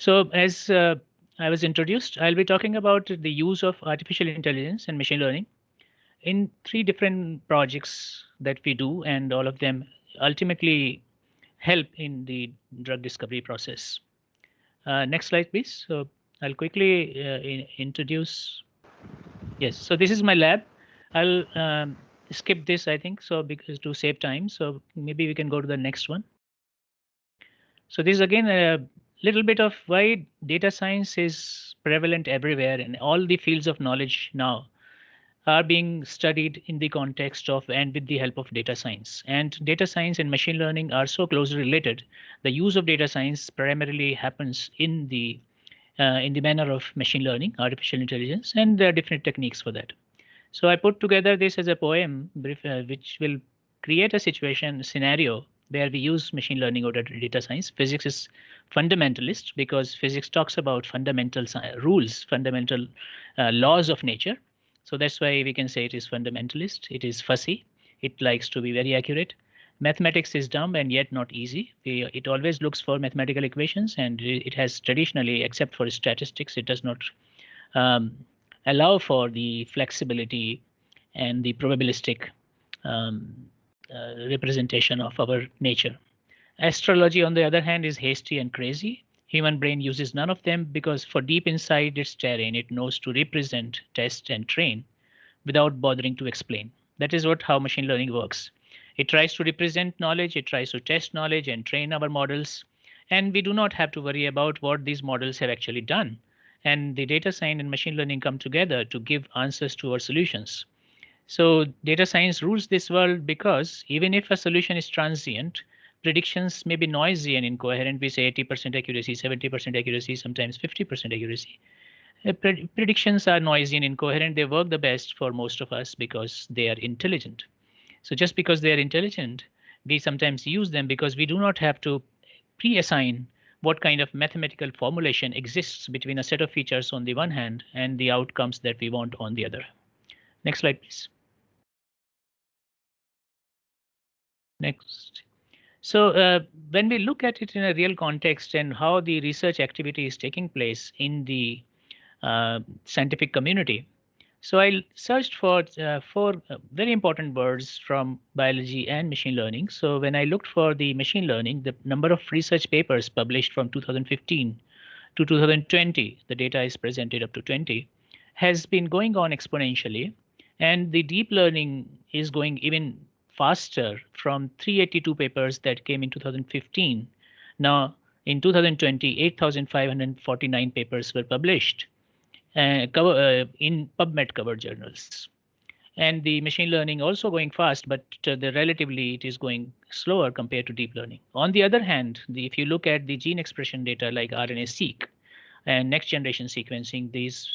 So as I was introduced, I'll be talking about the use of artificial intelligence and machine learning in three different projects that we do, and all of them ultimately help in the drug discovery process. Next slide, please. So I'll quickly introduce. Yes, so this is my lab. I'll skip this, I think, so because to save time. So maybe we can go to the next one. So this is again a little bit of why data science is prevalent everywhere, and all the fields of knowledge now are being studied in the context of and with the help of data science. And data science and machine learning are so closely related. The use of data science primarily happens in the manner of machine learning, artificial intelligence, and there are different techniques for that. So I put together this as a poem, which will create a situation scenario where we use machine learning or data science. Physics is fundamentalist because physics talks about fundamental rules, fundamental laws of nature. So that's why we can say it is fundamentalist. It is fussy. It likes to be very accurate. Mathematics is dumb and yet not easy. It always looks for mathematical equations, and it has traditionally, except for statistics, it does not um, allow for the flexibility and the probabilistic representation of our nature. Astrology, on the other hand, is hasty and crazy. Human brain uses none of them because for deep inside its terrain, it knows to represent, test, and train without bothering to explain. That is what how machine learning works. It tries to represent knowledge, it tries to test knowledge and train our models, and we do not have to worry about what these models have actually done. And the data science and machine learning come together to give answers to our solutions. So data science rules this world because even if a solution is transient, predictions may be noisy and incoherent. We say 80% accuracy, 70% accuracy, sometimes 50% accuracy. Predictions are noisy and incoherent. They work the best for most of us because they are intelligent. So just because they are intelligent, we sometimes use them because we do not have to pre-assign what kind of mathematical formulation exists between a set of features on the one hand and the outcomes that we want on the other. Next slide, please. Next. So when we look at it in a real context and how the research activity is taking place in the scientific community, so I searched for four very important words from biology and machine learning. So when I looked for the machine learning, the number of research papers published from 2015 to 2020, the data is presented up to 20, has been going on exponentially. And the deep learning is going even faster from 382 papers that came in 2015. Now, in 2020, 8,549 papers were published in PubMed covered journals. And the machine learning also going fast, but the relatively it is going slower compared to deep learning. On the other hand, if you look at the gene expression data like RNA-seq and next generation sequencing, these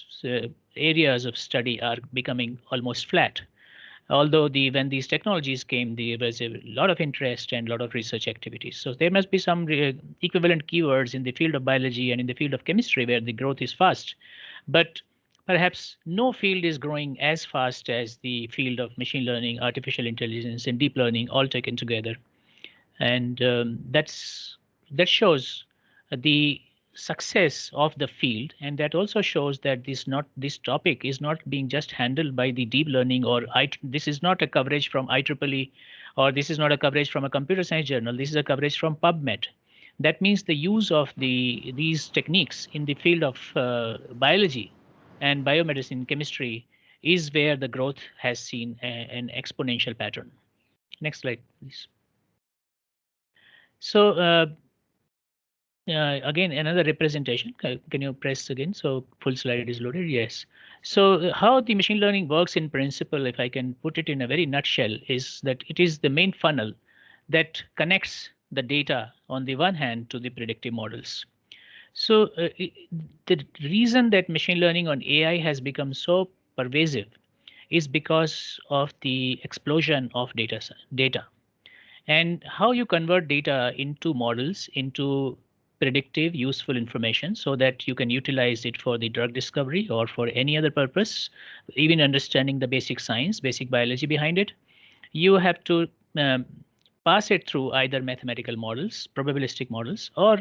areas of study are becoming almost flat. Although when these technologies came, there was a lot of interest and a lot of research activities. So there must be some equivalent keywords in the field of biology and in the field of chemistry where the growth is fast. But perhaps no field is growing as fast as the field of machine learning, artificial intelligence, and deep learning all taken together. And that shows the success of the field, and that also shows that this topic is not being just handled by the deep learning or this is not a coverage from IEEE, or this is not a coverage from a computer science journal. This is a coverage from PubMed. That means the use of these techniques in the field of biology and biomedicine, chemistry, is where the growth has seen an exponential pattern. Next slide, please. So again, another representation. Can you press again? So full slide is loaded. Yes. So how the machine learning works in principle, if I can put it in a very nutshell, is that it is the main funnel that connects the data on the one hand to the predictive models. So the reason that machine learning on AI has become so pervasive is because of the explosion of data and how you convert data into models, into predictive useful information so that you can utilize it for the drug discovery or for any other purpose, even understanding the basic science, basic biology behind it. You have to pass it through either mathematical models, probabilistic models, or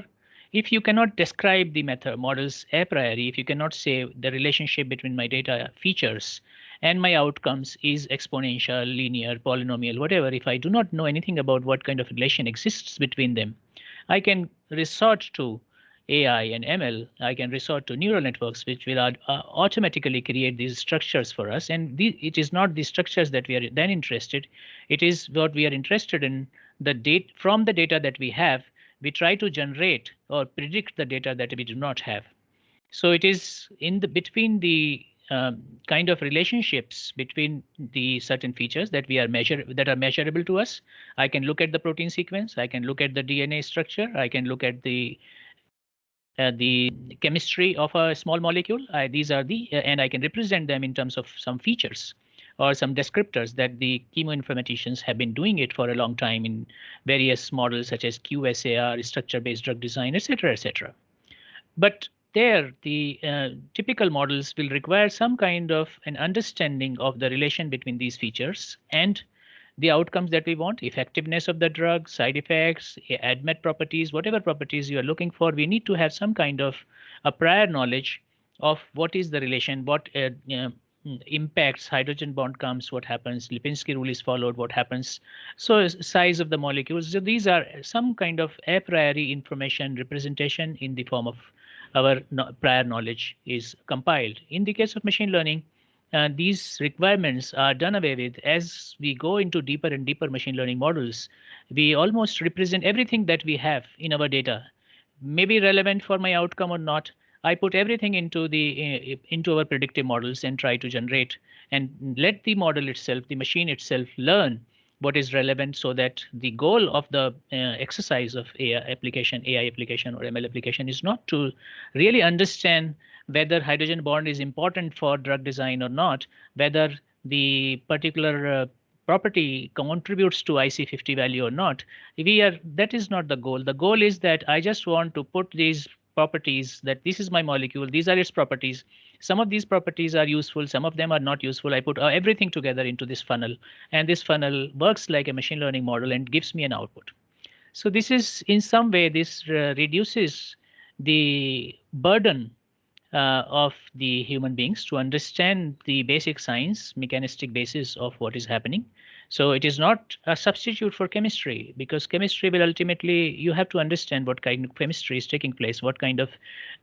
if you cannot describe the method models a priori, if you cannot say the relationship between my data features and my outcomes is exponential, linear, polynomial, whatever, if I do not know anything about what kind of relation exists between them, I can resort to AI and ML. I can resort to neural networks, which will automatically create these structures for us. And it is not the structures that we are then interested. It is what we are interested in, the data from the data that we have. We try to generate or predict the data that we do not have. So it is in the between the kind of relationships between the certain features that we are that are measurable to us. I can look at the protein sequence. I can look at the DNA structure. I can look at the chemistry of a small molecule. These are the and I can represent them in terms of some features or some descriptors that the chemoinformaticians have been doing it for a long time in various models such as QSAR, structure-based drug design, etc., etc. But there, the typical models will require some kind of an understanding of the relation between these features and the outcomes that we want, effectiveness of the drug, side effects, ADMET properties, whatever properties you are looking for, we need to have some kind of a prior knowledge of what is the relation, what impacts hydrogen bond comes, what happens, Lipinski rule is followed, what happens. So size of the molecules. So these are some kind of a priori information representation in the form of our prior knowledge is compiled. In the case of machine learning, these requirements are done away with as we go into deeper and deeper machine learning models. We almost represent everything that we have in our data, maybe relevant for my outcome or not. I put everything into the into our predictive models and try to generate and let the model itself, the machine itself, learn what is relevant so that the goal of the exercise of AI application or ML application is not to really understand whether hydrogen bond is important for drug design or not, whether the particular property contributes to IC50 value or not. That is not the goal. The goal is that I just want to put these properties, that this is my molecule, these are its properties. Some of these properties are useful, some of them are not useful. I put everything together into this funnel, and this funnel works like a machine learning model and gives me an output. So this is in some way, this reduces the burden of the human beings to understand the basic science, mechanistic basis of what is happening. So it is not a substitute for chemistry, because chemistry will ultimately, you have to understand what kind of chemistry is taking place, what kind of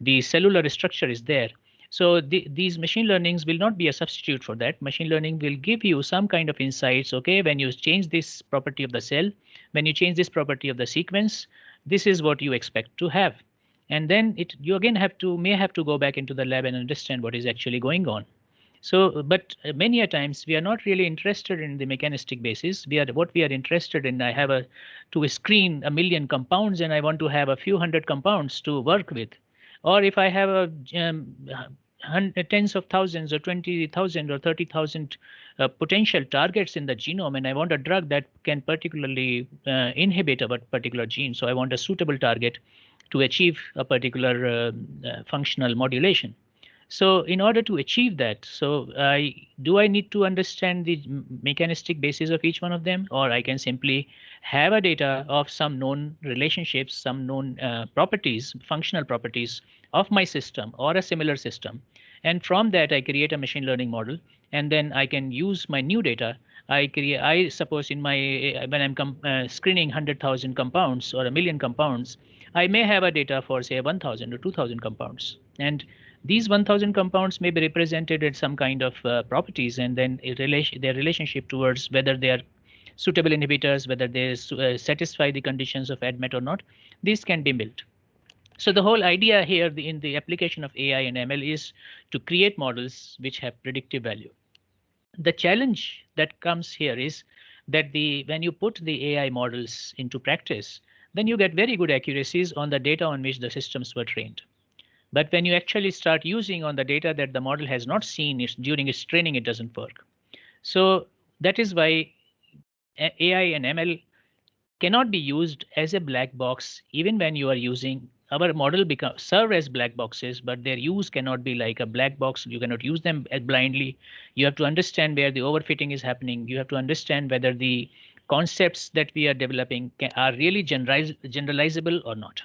the cellular structure is there. So these machine learnings will not be a substitute for that. Machine learning will give you some kind of insights. Okay, when you change this property of the cell, when you change this property of the sequence, this is what you expect to have. And then you again may have to go back into the lab and understand what is actually going on. So, but many a times we are not really interested in the mechanistic basis. What we are interested in. I have to screen 1,000,000 compounds, and I want to have a few hundred compounds to work with. Or if I have tens of thousands or 20,000 or 30,000 potential targets in the genome, and I want a drug that can particularly inhibit a particular gene. So I want a suitable target to achieve a particular functional modulation. So in order to achieve that, so do I need to understand the mechanistic basis of each one of them, or I can simply have a data of some known relationships, some known properties, functional properties of my system or a similar system, and from that I create a machine learning model, and then I can use my new data. I suppose in my when I'm screening 100,000 compounds or 1,000,000 compounds, I may have a data for say 1,000 or 2,000 compounds, and these 1,000 compounds may be represented at some kind of properties, and then their relationship towards whether they are suitable inhibitors, whether they satisfy the conditions of ADMET or not. These can be built. So the whole idea here in the application of AI and ML is to create models which have predictive value. The challenge that comes here is that when you put the AI models into practice, then you get very good accuracies on the data on which the systems were trained. But when you actually start using on the data that the model has not seen during its training, it doesn't work. So that is why AI and ML cannot be used as a black box, even when you are using our model serve as black boxes, but their use cannot be like a black box. You cannot use them blindly. You have to understand where the overfitting is happening. You have to understand whether the concepts that we are developing are really generalizable or not.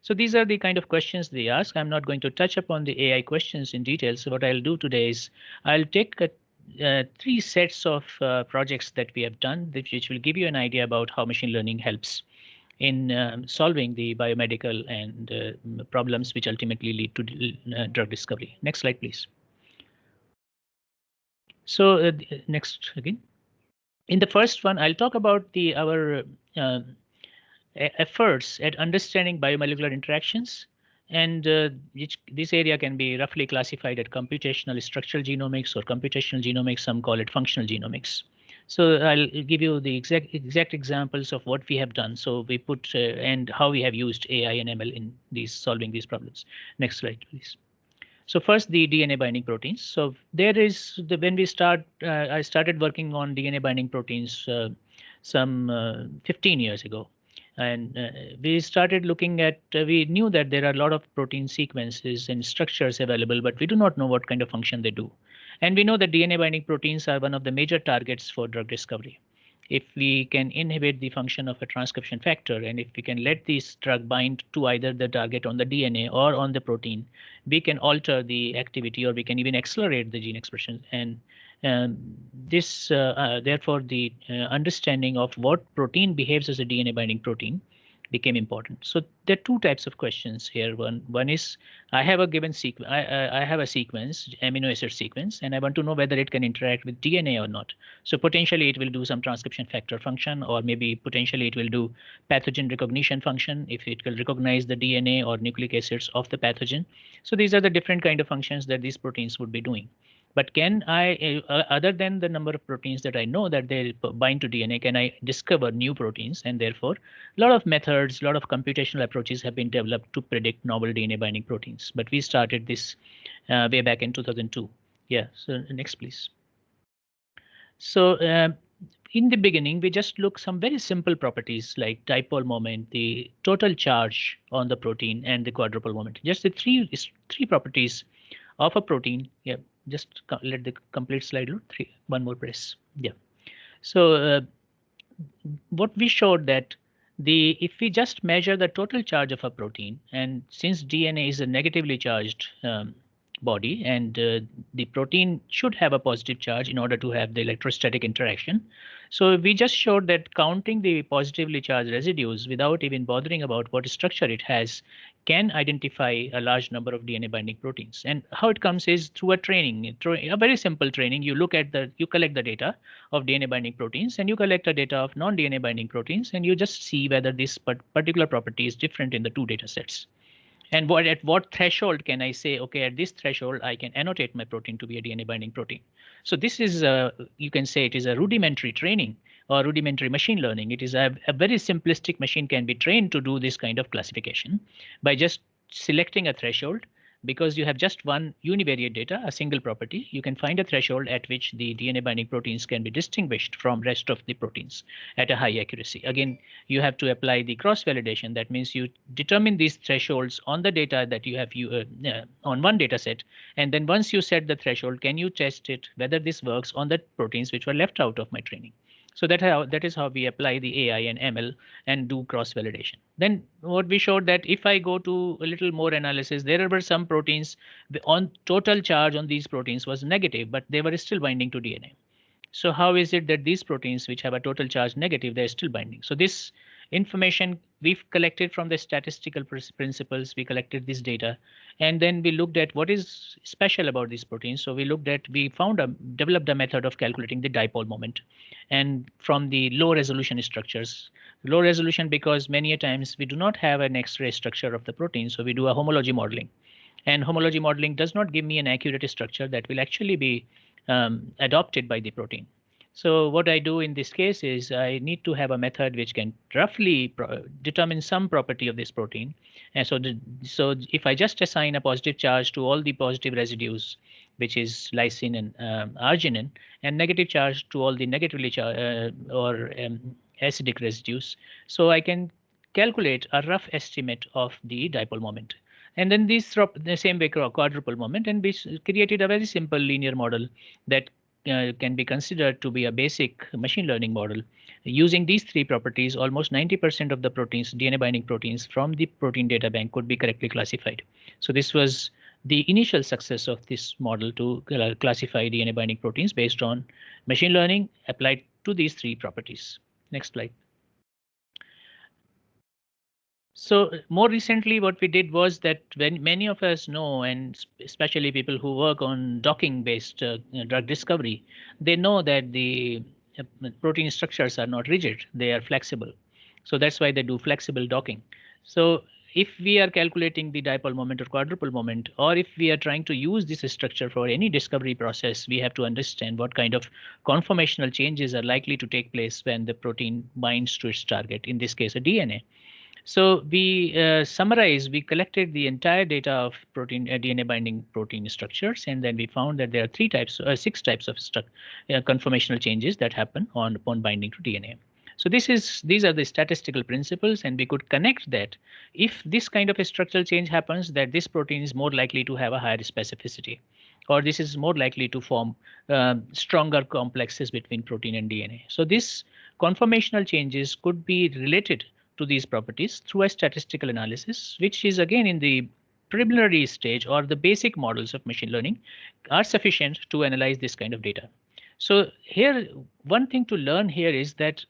So these are the kind of questions they ask. I'm not going to touch upon the AI questions in detail. So what I'll do today is I'll take three sets of projects that we have done, which will give you an idea about how machine learning helps in solving the biomedical and problems which ultimately lead to drug discovery. Next slide, please. So next again. In the first one, I'll talk about our efforts at understanding biomolecular interactions, and this area can be roughly classified as computational structural genomics or computational genomics. Some call it functional genomics. So I'll give you the exact examples of what we have done. So we put and how we have used AI and ML in these solving these problems. Next slide, please. So first, the DNA binding proteins. So there is when we I started working on DNA binding proteins some 15 years ago, and we started looking at. We knew that there are a lot of protein sequences and structures available, but we do not know what kind of function they do. And we know that DNA binding proteins are one of the major targets for drug discovery. If we can inhibit the function of a transcription factor, and if we can let this drug bind to either the target on the DNA or on the protein, we can alter the activity, or we can even accelerate the gene expression. And therefore, the understanding of what protein behaves as a DNA binding protein became important. So there are two types of questions here. One is I have a given sequence. I have a sequence, amino acid sequence, and I want to know whether it can interact with DNA or not. So potentially it will do some transcription factor function, or maybe potentially it will do pathogen recognition function if it will recognize the DNA or nucleic acids of the pathogen. So these are the different kind of functions that these proteins would be doing. But can I, other than the number of proteins that I know that they bind to DNA, can I discover new proteins? And therefore, a lot of methods, a lot of computational approaches have been developed to predict novel DNA binding proteins. But we started this way back in 2002. Yeah, so next, please. So in the beginning, we just look some very simple properties like dipole moment, the total charge on the protein, and the quadrupole moment. Just the three properties of a protein. Yeah, just let the complete slide load. One more press. Yeah. So what we showed that if we just measure the total charge of a protein, and since DNA is a negatively charged body, and the protein should have a positive charge in order to have the electrostatic interaction. So we just showed that counting the positively charged residues without even bothering about what structure it has can identify a large number of DNA binding proteins. And how it comes is through a training, a very simple training. You collect the data of DNA binding proteins, and you collect the data of non-DNA binding proteins, and you just see whether this particular property is different in the two data sets. And at what threshold can I say, okay, at this threshold, I can annotate my protein to be a DNA binding protein. So this is, you can say it is a rudimentary training or rudimentary machine learning. It is a very simplistic machine can be trained to do this kind of classification by just selecting a threshold. Because you have just one univariate data, a single property, you can find a threshold at which the DNA binding proteins can be distinguished from rest of the proteins at a high accuracy. Again, you have to apply the cross validation. That means you determine these thresholds on the data that you have on one data set. And then once you set the threshold, can you test it whether this works on the proteins which were left out of my training? So that is how we apply the AI and ML and do cross validation. Then what we showed that if I go to a little more analysis, there were some proteins on total charge on these proteins was negative, but they were still binding to DNA. So how is it that these proteins which have a total charge negative, they're still binding? So this information we've collected from the statistical principles, we collected this data, and then we looked at what is special about these proteins. So we developed a method of calculating the dipole moment, and from the low resolution structures. Low resolution because many a times we do not have an X-ray structure of the protein, so we do a homology modeling. And homology modeling does not give me an accurate structure that will actually be adopted by the protein. So what I do in this case is I need to have a method which can roughly determine some property of this protein. And so if I just assign a positive charge to all the positive residues, which is lysine and arginine, and negative charge to all the negatively charged acidic residues, so I can calculate a rough estimate of the dipole moment. And then the same way quadrupole moment, and we created a very simple linear model that can be considered to be a basic machine learning model. Using these three properties, almost 90% of the proteins, DNA binding proteins from the protein data bank could be correctly classified. So this was the initial success of this model to classify DNA binding proteins based on machine learning applied to these three properties. Next slide. So more recently, what we did was that when many of us know, and especially people who work on docking-based drug discovery, they know that the protein structures are not rigid; they are flexible. So that's why they do flexible docking. So if we are calculating the dipole moment or quadrupole moment, or if we are trying to use this structure for any discovery process, we have to understand what kind of conformational changes are likely to take place when the protein binds to its target, in this case, a DNA. So we we collected the entire data of protein DNA binding protein structures, and then we found that there are six types of conformational changes that happen upon binding to DNA. So these are the statistical principles, and we could connect that if this kind of a structural change happens, that this protein is more likely to have a higher specificity, or this is more likely to form stronger complexes between protein and DNA. So this conformational changes could be related to these properties through a statistical analysis, which is again in the preliminary stage, or the basic models of machine learning are sufficient to analyze this kind of data. So here, one thing to learn here is that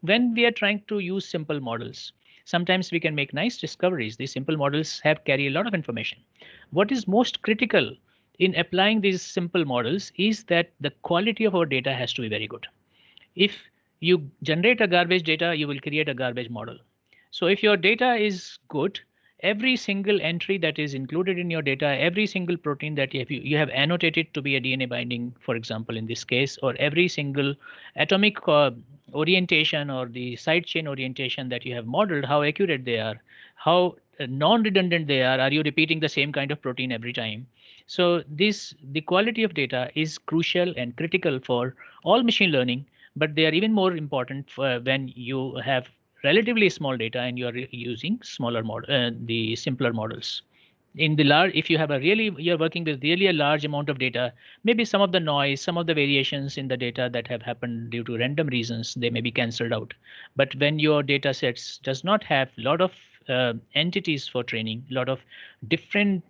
when we are trying to use simple models, sometimes we can make nice discoveries. These simple models have carry a lot of information. What is most critical in applying these simple models is that the quality of our data has to be very good. If you generate a garbage data, you will create a garbage model. So if your data is good, every single entry that is included in your data, every single protein that you have annotated to be a DNA binding, for example, in this case, or every single atomic orientation or the side chain orientation that you have modeled, how accurate they are, how non-redundant they are you repeating the same kind of protein every time? So the quality of data is crucial and critical for all machine learning, but they are even more important for when you have relatively small data and you are using smaller model, the simpler models. In the large, if you have a really, you're working with really a large amount of data, maybe some of the noise, some of the variations in the data that have happened due to random reasons, they may be cancelled out. But when your data sets does not have a lot of entities for training, a lot of different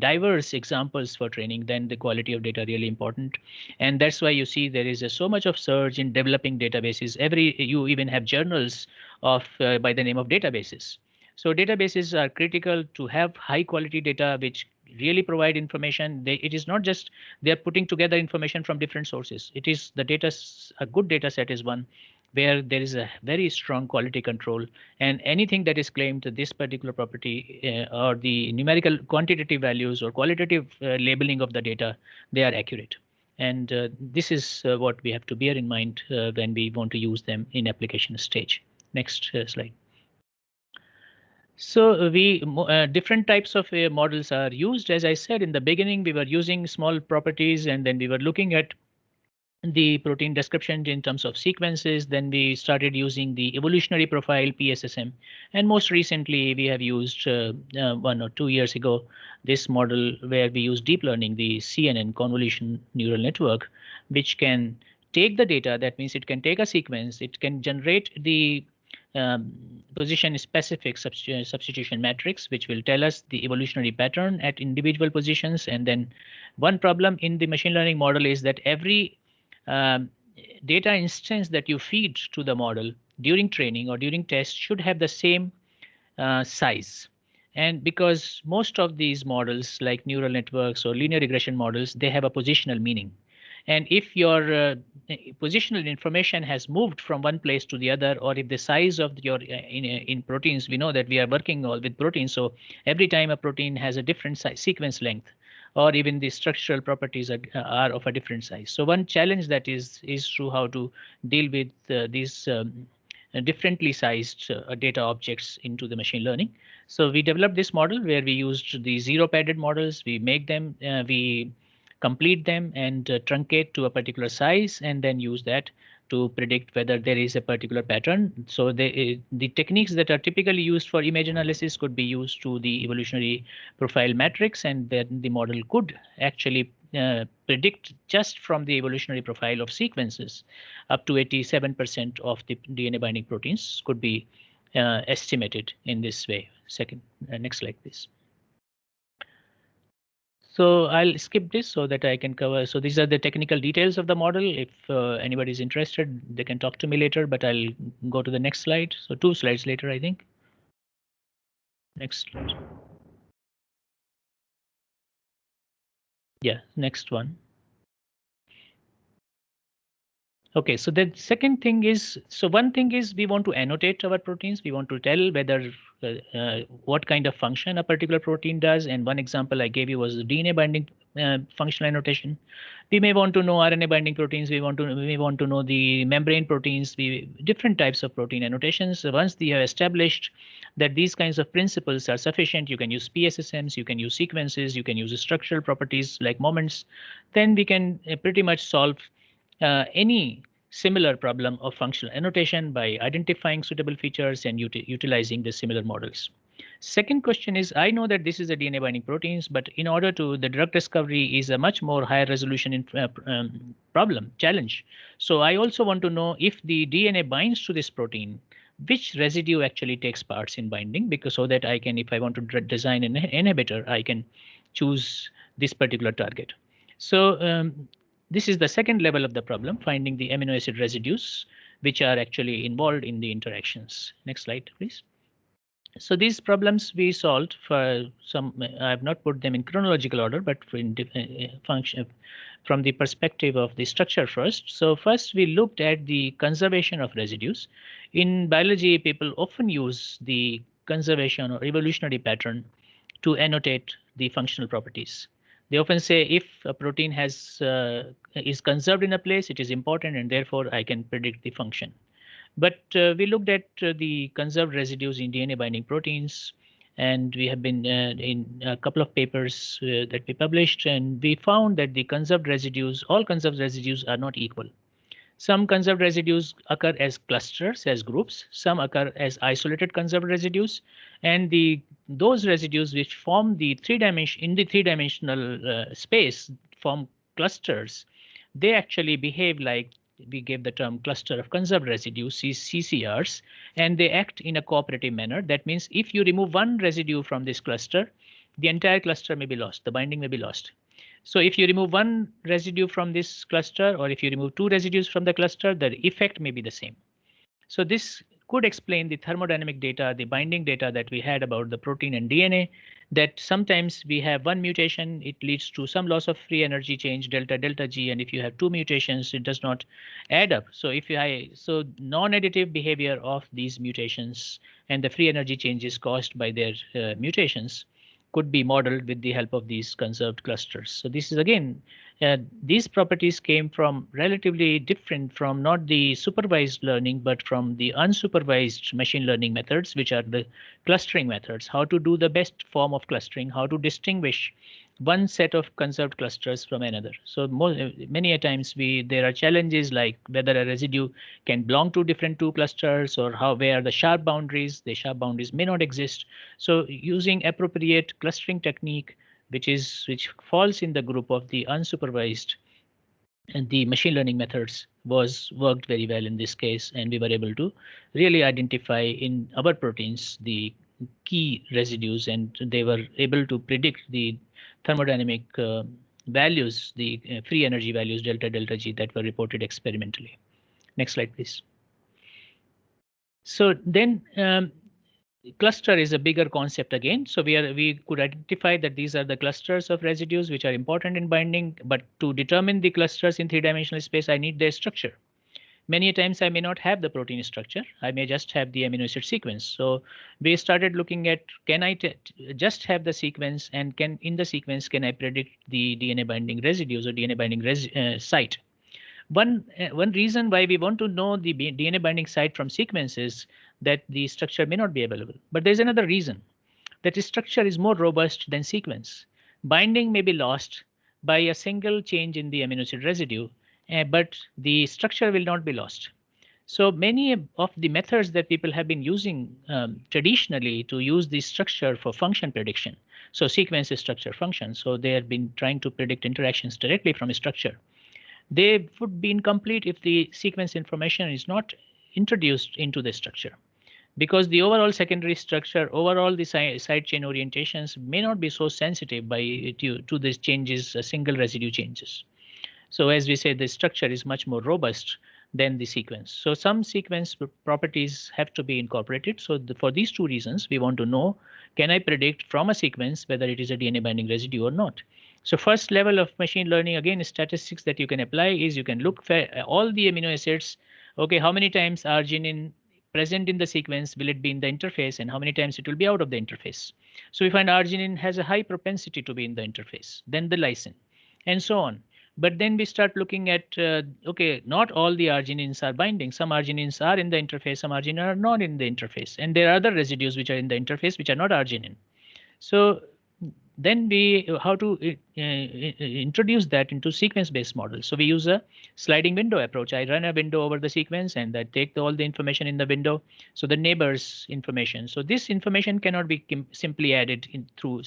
diverse examples for training, then the quality of data really important. And that's why you see there is so much of surge in developing databases. You even have journals of by the name of databases. So databases are critical to have high quality data which really provide information. It is not just they're putting together information from different sources. It is the data, a good data set is one where there is a very strong quality control, and anything that is claimed to this particular property or the numerical quantitative values or qualitative labeling of the data, they are accurate. And this is what we have to bear in mind when we want to use them in application stage. Next slide. So we different types of models are used. As I said in the beginning, we were using small properties, and then we were looking at the protein description in terms of sequences. Then we started using the evolutionary profile PSSM, and most recently we have used 1 or 2 years ago this model where we use deep learning, the CNN, convolution neural network, which can take the data. That means it can take a sequence, it can generate the position specific substitution matrix, which will tell us the evolutionary pattern at individual positions. And then one problem in the machine learning model is that every um, data instance that you feed to the model during training or during test should have the same size. And because most of these models, like neural networks or linear regression models, they have a positional meaning. And if your positional information has moved from one place to the other, or if the size of your in proteins, we know that we are working all with proteins. So every time a protein has a different size, sequence length, or even the structural properties are of a different size. So one challenge that is through how to deal with these differently sized data objects into the machine learning. So we developed this model where we used the zero padded models. We make them, we complete them and truncate to a particular size, and then use that to predict whether there is a particular pattern. So the techniques that are typically used for image analysis could be used to the evolutionary profile matrix, and then the model could actually predict just from the evolutionary profile of sequences. Up to 87% of the DNA binding proteins could be estimated in this way. Next slide, please. So I'll skip this so that I can cover. So these are the technical details of the model. If anybody is interested, they can talk to me later, but I'll go to the next slide. So 2 slides later, I think. Next slide. Yeah, next one. Okay, so the second thing is, so one thing is we want to annotate our proteins. We want to tell whether what kind of function a particular protein does. And one example I gave you was the DNA binding functional annotation. We may want to know RNA binding proteins. We may want to know the membrane proteins. Different types of protein annotations. So once we have established that these kinds of principles are sufficient, you can use PSSMs, you can use sequences, you can use structural properties like moments. Then we can pretty much solve any similar problem of functional annotation by identifying suitable features and utilizing the similar models. Second question is, I know that this is a DNA binding proteins, but in order to, the drug discovery is a much more higher resolution challenge. So I also want to know if the DNA binds to this protein, which residue actually takes parts in binding, because so that I can, if I want to design an inhibitor, I can choose this particular target. So this is the second level of the problem, finding the amino acid residues which are actually involved in the interactions. Next slide, please. So these problems we solved for some, I have not put them in chronological order, but in function from the perspective of the structure first. So first we looked at the conservation of residues. In biology, people often use the conservation or evolutionary pattern to annotate the functional properties. They often say if a protein is conserved in a place, it is important, and therefore I can predict the function. But we looked at the conserved residues in DNA binding proteins, and we have been in a couple of papers that we published, and we found that the conserved residues, all conserved residues are not equal. Some conserved residues occur as clusters, as groups. Some occur as isolated conserved residues, and those residues which form the three-dimensional space form clusters. They actually behave like, we gave the term cluster of conserved residues, CCRs, and they act in a cooperative manner. That means if you remove one residue from this cluster, the entire cluster may be lost. The binding may be lost. So if you remove one residue from this cluster, or if you remove two residues from the cluster, the effect may be the same. So this could explain the thermodynamic data, the binding data that we had about the protein and DNA, that sometimes we have one mutation, it leads to some loss of free energy change, delta delta G, and if you have two mutations, it does not add up. So so non-additive behavior of these mutations and the free energy changes caused by their mutations could be modeled with the help of these conserved clusters. So this is again, these properties came from relatively different from not the supervised learning, but from the unsupervised machine learning methods, which are the clustering methods, how to do the best form of clustering, how to distinguish one set of conserved clusters from another. So many a times there are challenges like whether a residue can belong to different two clusters, or where the sharp boundaries may not exist. So using appropriate clustering technique, which falls in the group of the unsupervised, and the machine learning methods worked very well in this case, and we were able to really identify in our proteins the key residues, and they were able to predict the thermodynamic values, the free energy values, delta delta G, that were reported experimentally. Next slide, please. So then cluster is a bigger concept again. So we could identify that these are the clusters of residues which are important in binding, but to determine the clusters in three-dimensional space, I need their structure. Many times I may not have the protein structure. I may just have the amino acid sequence. So we started looking at, can I just have the sequence, and in the sequence, can I predict the DNA binding residues or DNA binding site? One reason why we want to know the DNA binding site from sequences that the structure may not be available. But there's another reason, that the structure is more robust than sequence. Binding may be lost by a single change in the amino acid residue, but the structure will not be lost. So many of the methods that people have been using traditionally to use this structure for function prediction. So sequence is structure function. So they have been trying to predict interactions directly from a structure. They would be incomplete if the sequence information is not introduced into the structure, because the overall secondary structure, overall the side chain orientations may not be so sensitive to these changes, single residue changes. So as we say, the structure is much more robust than the sequence. So some sequence properties have to be incorporated. So for these two reasons, we want to know, can I predict from a sequence whether it is a DNA binding residue or not? So first level of machine learning, again, statistics that you can apply is you can look for all the amino acids. Okay, how many times arginine present in the sequence will it be in the interface, and how many times it will be out of the interface? So we find arginine has a high propensity to be in the interface, then the lysine, and so on. But then we start looking at, okay, not all the arginines are binding. Some arginines are in the interface, some arginines are not in the interface. And there are other residues which are in the interface which are not arginine. So then we how to introduce that into sequence-based models. So we use a sliding window approach. I run a window over the sequence and I take all the information in the window. So the neighbors information. So this information cannot be simply added in through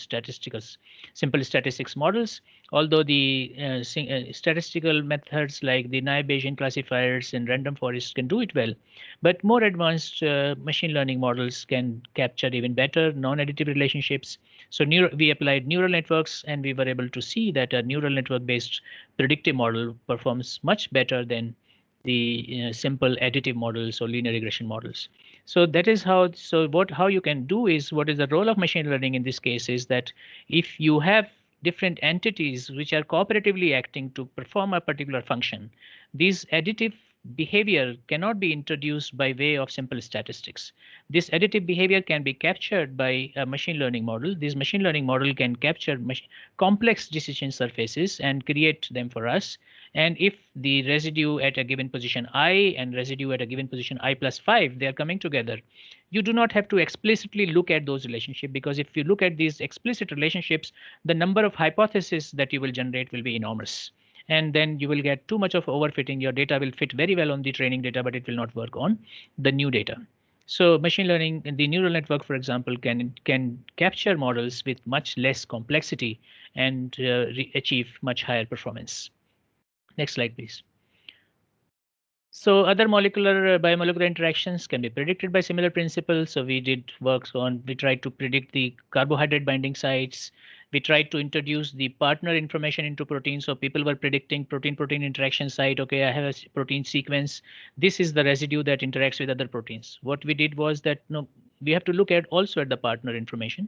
simple statistics models. Although the statistical methods like the naive Bayesian classifiers and random forests can do it well, but more advanced machine learning models can capture even better non-additive relationships. So we applied neural networks, and we were able to see that a neural network-based predictive model performs much better than the simple additive models or linear regression models. So that is how. So how you can do is, what is the role of machine learning in this case is that if you have different entities which are cooperatively acting to perform a particular function, these additive behavior cannot be introduced by way of simple statistics. This additive behavior can be captured by a machine learning model. This machine learning model can capture complex decision surfaces and create them for us. And if the residue at a given position I and residue at a given position I plus 5, they are coming together, you do not have to explicitly look at those relationships, because if you look at these explicit relationships, the number of hypotheses that you will generate will be enormous, and then you will get too much of overfitting. Your data will fit very well on the training data, but it will not work on the new data. So machine learning, the neural network, for example, can capture models with much less complexity and achieve much higher performance. Next slide, please. So other biomolecular interactions can be predicted by similar principles. So we did works on, we tried to predict the carbohydrate binding sites. We tried to introduce the partner information into protein. So people were predicting protein-protein interaction site. Okay, I have a protein sequence. This is the residue that interacts with other proteins. What we did was that, no, we have to look at also at the partner information,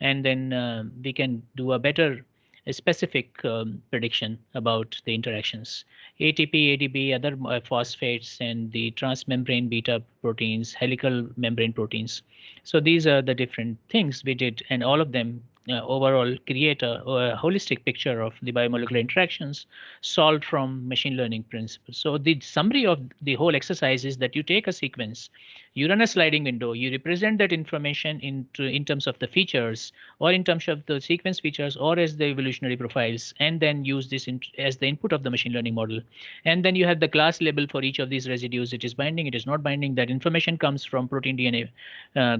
and then we can do a better a specific prediction about the interactions. ATP, ADP, other phosphates, and the transmembrane beta proteins, helical membrane proteins. So these are the different things we did, and all of them overall create a holistic picture of the biomolecular interactions solved from machine learning principles. So the summary of the whole exercise is that you take a sequence, you run a sliding window, you represent that information in terms of the features, or in terms of the sequence features, or as the evolutionary profiles, and then use this as the input of the machine learning model. And then you have the class label for each of these residues. It is binding, it is not binding. That information comes from protein DNA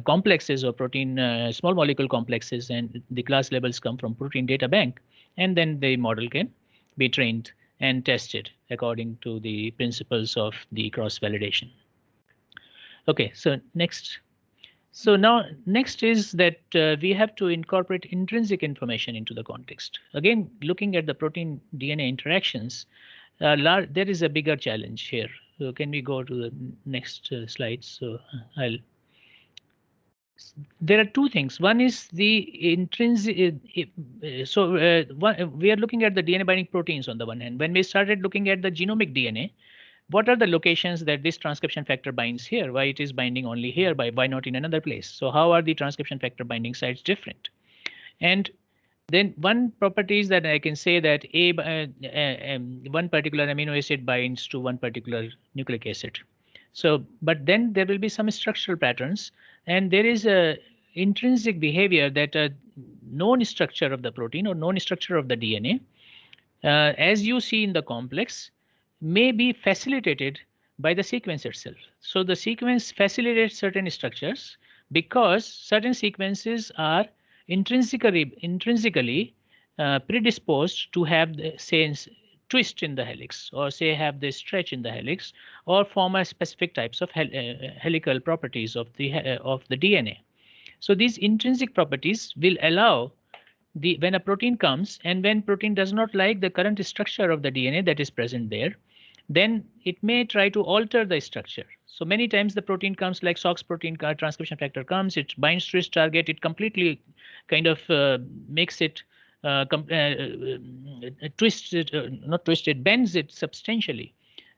complexes or protein small molecule complexes, and the class labels come from protein data bank. And then the model can be trained and tested according to the principles of the cross validation. Okay, so next. So now next is that we have to incorporate intrinsic information into the context. Again, looking at the protein DNA interactions, there is a bigger challenge here. So can we go to the next slide? So I'll. There are two things. One is the intrinsic. We are looking at the DNA binding proteins on the one hand. When we started looking at the genomic DNA, what are the locations that this transcription factor binds here? Why it is binding only here? Why not in another place? So how are the transcription factor binding sites different? And then one property is that I can say that one particular amino acid binds to one particular nucleic acid. So, but then there will be some structural patterns, and there is a intrinsic behavior that a known structure of the protein or known structure of the DNA, as you see in the complex, may be facilitated by the sequence itself. So the sequence facilitates certain structures because certain sequences are intrinsically predisposed to have the say twist in the helix, or say have the stretch in the helix, or form a specific types of helical properties of the DNA. So these intrinsic properties will allow the when a protein comes, and when protein does not like the current structure of the DNA that is present there, then it may try to alter the structure. So many times the protein comes, like SOX protein, transcription factor comes, it binds to its target, it completely kind of makes it twists it, not twist it, bends it substantially.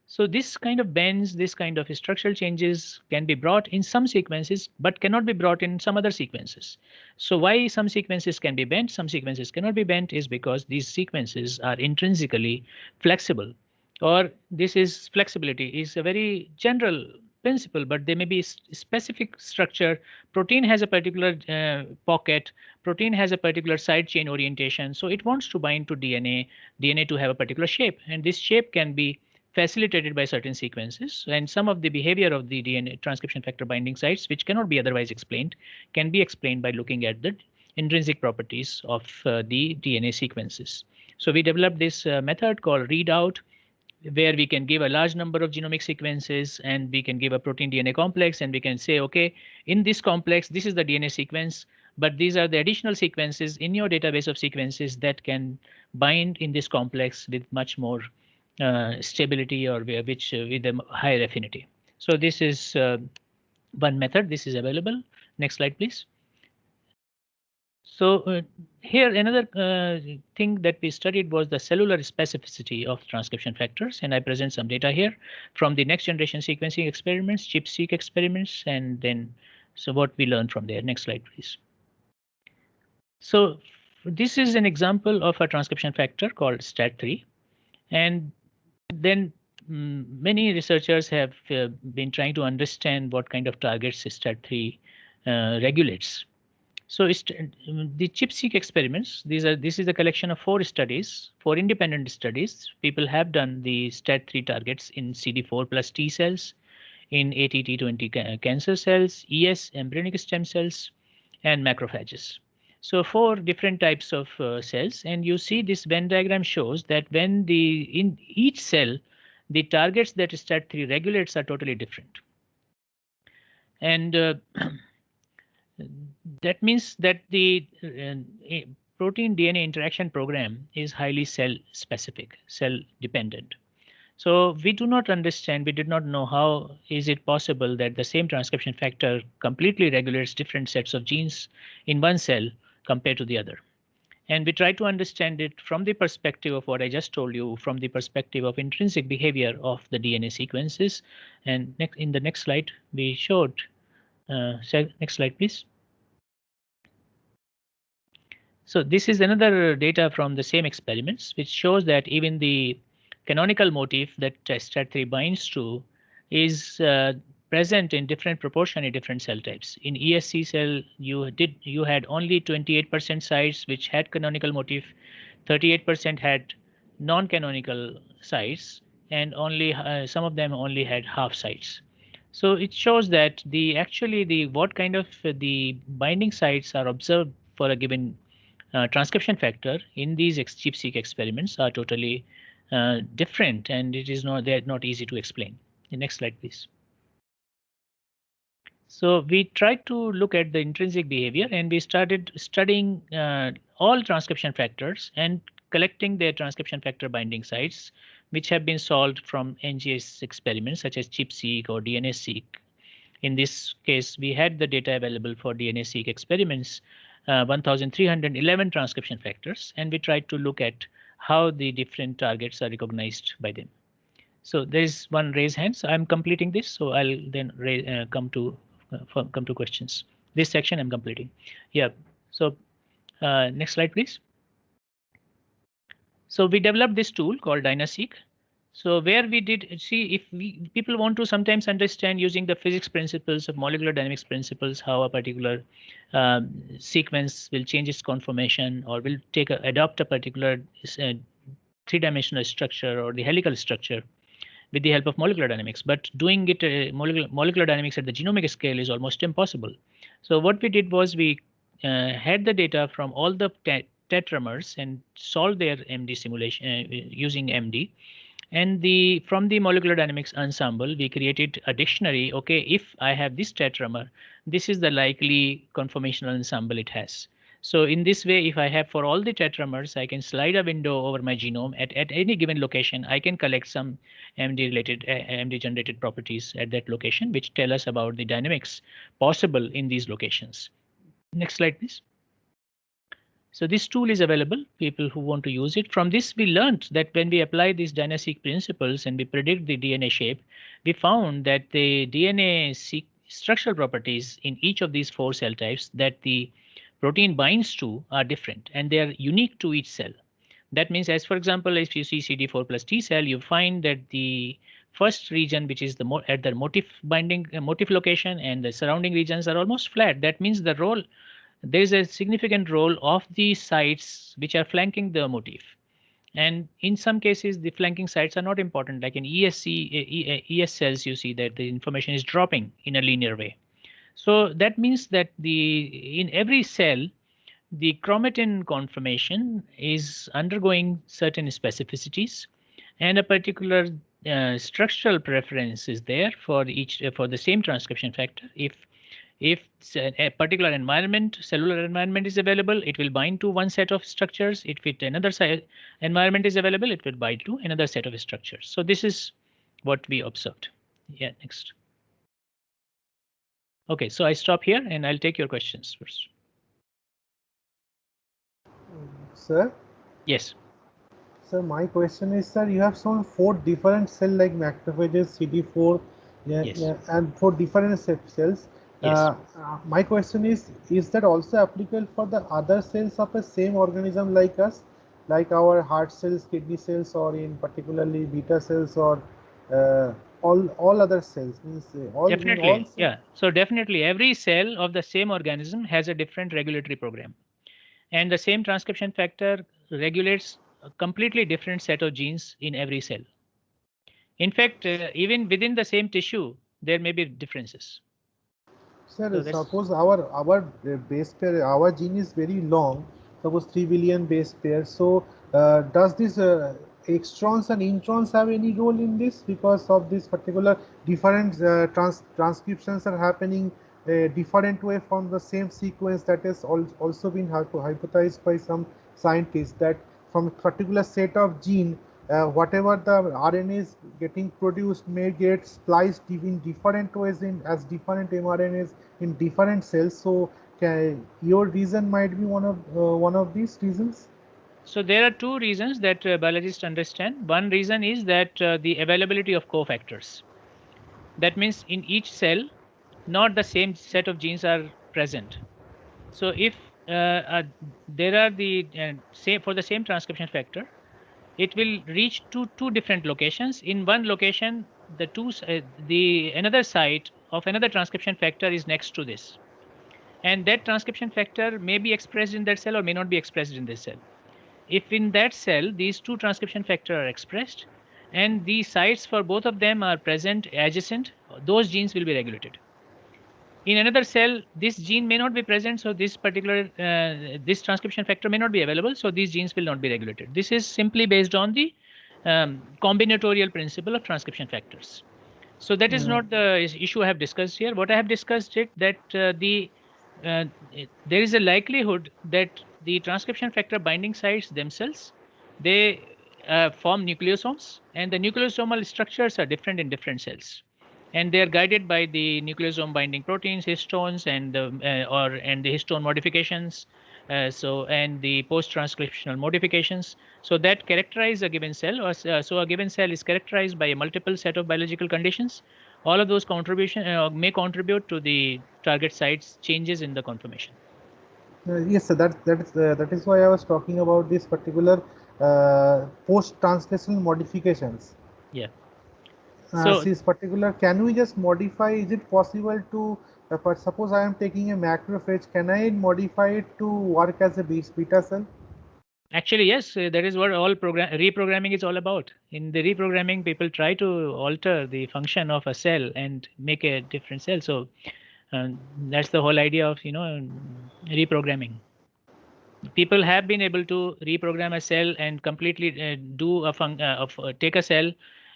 So this kind of bends, this kind of structural changes can be brought in some sequences, but cannot be brought in some other sequences. So why some sequences can be bent, some sequences cannot be bent, is because these sequences are intrinsically flexible. Or this is flexibility is a very general principle, but there may be specific structure. Protein has a particular pocket, protein has a particular side chain orientation, so it wants to bind to DNA to have a particular shape, and this shape can be facilitated by certain sequences, and some of the behavior of the DNA transcription factor binding sites, which cannot be otherwise explained, can be explained by looking at the intrinsic properties of the DNA sequences. So we developed this method called readout, where we can give a large number of genomic sequences, and we can give a protein DNA complex, and we can say, okay, in this complex, this is the DNA sequence, but these are the additional sequences in your database of sequences that can bind in this complex with much more stability, or which with a higher affinity. So this is one method. This is available. Next slide, please. So here another thing that we studied was the cellular specificity of transcription factors, and I present some data here from the next generation sequencing experiments, ChIP-seq experiments, and then so what we learned from there. Next slide, please. So this is an example of a transcription factor called STAT3, and then many researchers have been trying to understand what kind of targets STAT3 regulates. So the ChIP-seq experiments, this is a collection of 4 studies, 4 independent studies. People have done the STAT3 targets in CD4 plus T cells, in ATT20 cancer cells, ES embryonic stem cells, and macrophages. So 4 different types of cells, and you see this Venn diagram shows that when in each cell, the targets that STAT3 regulates are totally different. And that means that the protein DNA interaction program is highly cell specific, cell dependent. So we do not understand, we did not know how is it possible that the same transcription factor completely regulates different sets of genes in one cell compared to the other. And we try to understand it from the perspective of what I just told you, from the perspective of intrinsic behavior of the DNA sequences. And in the next slide, we showed, next slide, please. So this is another data from the same experiments, which shows that even the canonical motif that STAT3 binds to is present in different proportion in different cell types. In ESC cell, you had only 28% sites which had canonical motif, 38% had non-canonical sites, and only some of them only had half sites. So it shows that actually what kind of the binding sites are observed for a given transcription factor in these ChIP-seq experiments are totally different, and they're not easy to explain. The next slide, please. So we tried to look at the intrinsic behavior, and we started studying all transcription factors and collecting their transcription factor binding sites, which have been solved from NGS experiments such as ChIP-seq or DNA-seq. In this case, we had the data available for DNA-seq experiments, 1,311 transcription factors, and we tried to look at how the different targets are recognized by them. So there is one raise hand. So I'm completing this. So I'll then come to questions. This section I'm completing. Yeah. So next slide, please. So we developed this tool called DynaSeq. So where we did see if people want to sometimes understand using the physics principles of molecular dynamics principles how a particular sequence will change its conformation or will adopt a particular 3-dimensional structure or the helical structure. with the help of molecular dynamics. But doing it molecular dynamics at the genomic scale is almost impossible. So what we did was we had the data from all the tetramers and solved their MD simulation using MD. And from the molecular dynamics ensemble, we created a dictionary. Okay, if I have this tetramer, this is the likely conformational ensemble it has. So in this way, if I have for all the tetramers, I can slide a window over my genome at any given location. I can collect some MD related MD generated properties at that location, which tell us about the dynamics possible in these locations. Next slide, please. So this tool is available, people who want to use it. From this, we learned that when we apply these dynamic principles and we predict the DNA shape, we found that the DNA structural properties in each of these 4 cell types that the protein binds to are different, and they are unique to each cell. That means, as for example, if you see CD4 plus T cell, you find that the first region, which is at the motif binding motif location, and the surrounding regions are almost flat. That means there is a significant role of the sites which are flanking the motif. And in some cases, the flanking sites are not important. Like in ES cells, you see that the information is dropping in a linear way. So that means that in every cell, the chromatin conformation is undergoing certain specificities, and a particular structural preference is there for the same transcription factor. If a particular environment, cellular environment is available, it will bind to one set of structures. If another environment is available, it will bind to another set of structures. So this is what we observed. Yeah, next. Okay, so I stop here and I'll take your questions first. Sir? Yes. Sir, my question is, sir, you have shown 4 different cell like macrophages, CD4, Yes. and 4 different cells. Yes. My question is that also applicable for the other cells of the same organism like us, like our heart cells, kidney cells, or in particularly beta cells, or all other cells? Means all Definitely. cells? Yeah. So definitely every cell of the same organism has a different regulatory program. And the same transcription factor regulates a completely different set of genes in every cell. In fact, even within the same tissue, there may be differences. Sir, So that's suppose our base pair, our gene is very long, suppose 3 billion base pair. So, does this extrons and introns have any role in this because of this particular different transcriptions are happening different way from the same sequence that has also been hypothesized by some scientists that from a particular set of gene whatever the RNA is getting produced may get spliced in different ways in as different mRNAs in different cells. So, your reason might be one of these reasons. so there are 2 reasons that biologists understand. One reason is that the availability of cofactors. That means in each cell, not the same set of genes are present. So if there are for the same transcription factor, it will reach to 2 different locations. In one location, the another site of another transcription factor is next to this, and that transcription factor may be expressed in that cell or may not be expressed in this cell. If in that cell these 2 transcription factors are expressed and the sites for both of them are present adjacent, those genes will be regulated. In another cell, this gene may not be present, so this transcription factor may not be available, so these genes will not be regulated. This is simply based on the combinatorial principle of transcription factors. So that is not the issue I have discussed here. What I have discussed is that uh, there is a likelihood that the transcription factor binding sites themselves, they form nucleosomes, and the nucleosomal structures are different in different cells, and they are guided by the nucleosome binding proteins, histones, and the histone modifications. And the post-transcriptional modifications. So that characterize a given cell, so a given cell is characterized by a multiple set of biological conditions. All of those contribution may contribute to the target site's changes in the conformation. Yes, sir, that is why I was talking about this particular post-translational modifications. Yeah. So This particular, can we just modify? Is it possible to, suppose I am taking a macrophage, can I modify it to work as a beta cell? Actually, yes, that is what all reprogramming is all about. In the reprogramming, people try to alter the function of a cell and make a different cell. So that's the whole idea of reprogramming. People have been able to reprogram a cell and completely do a take a cell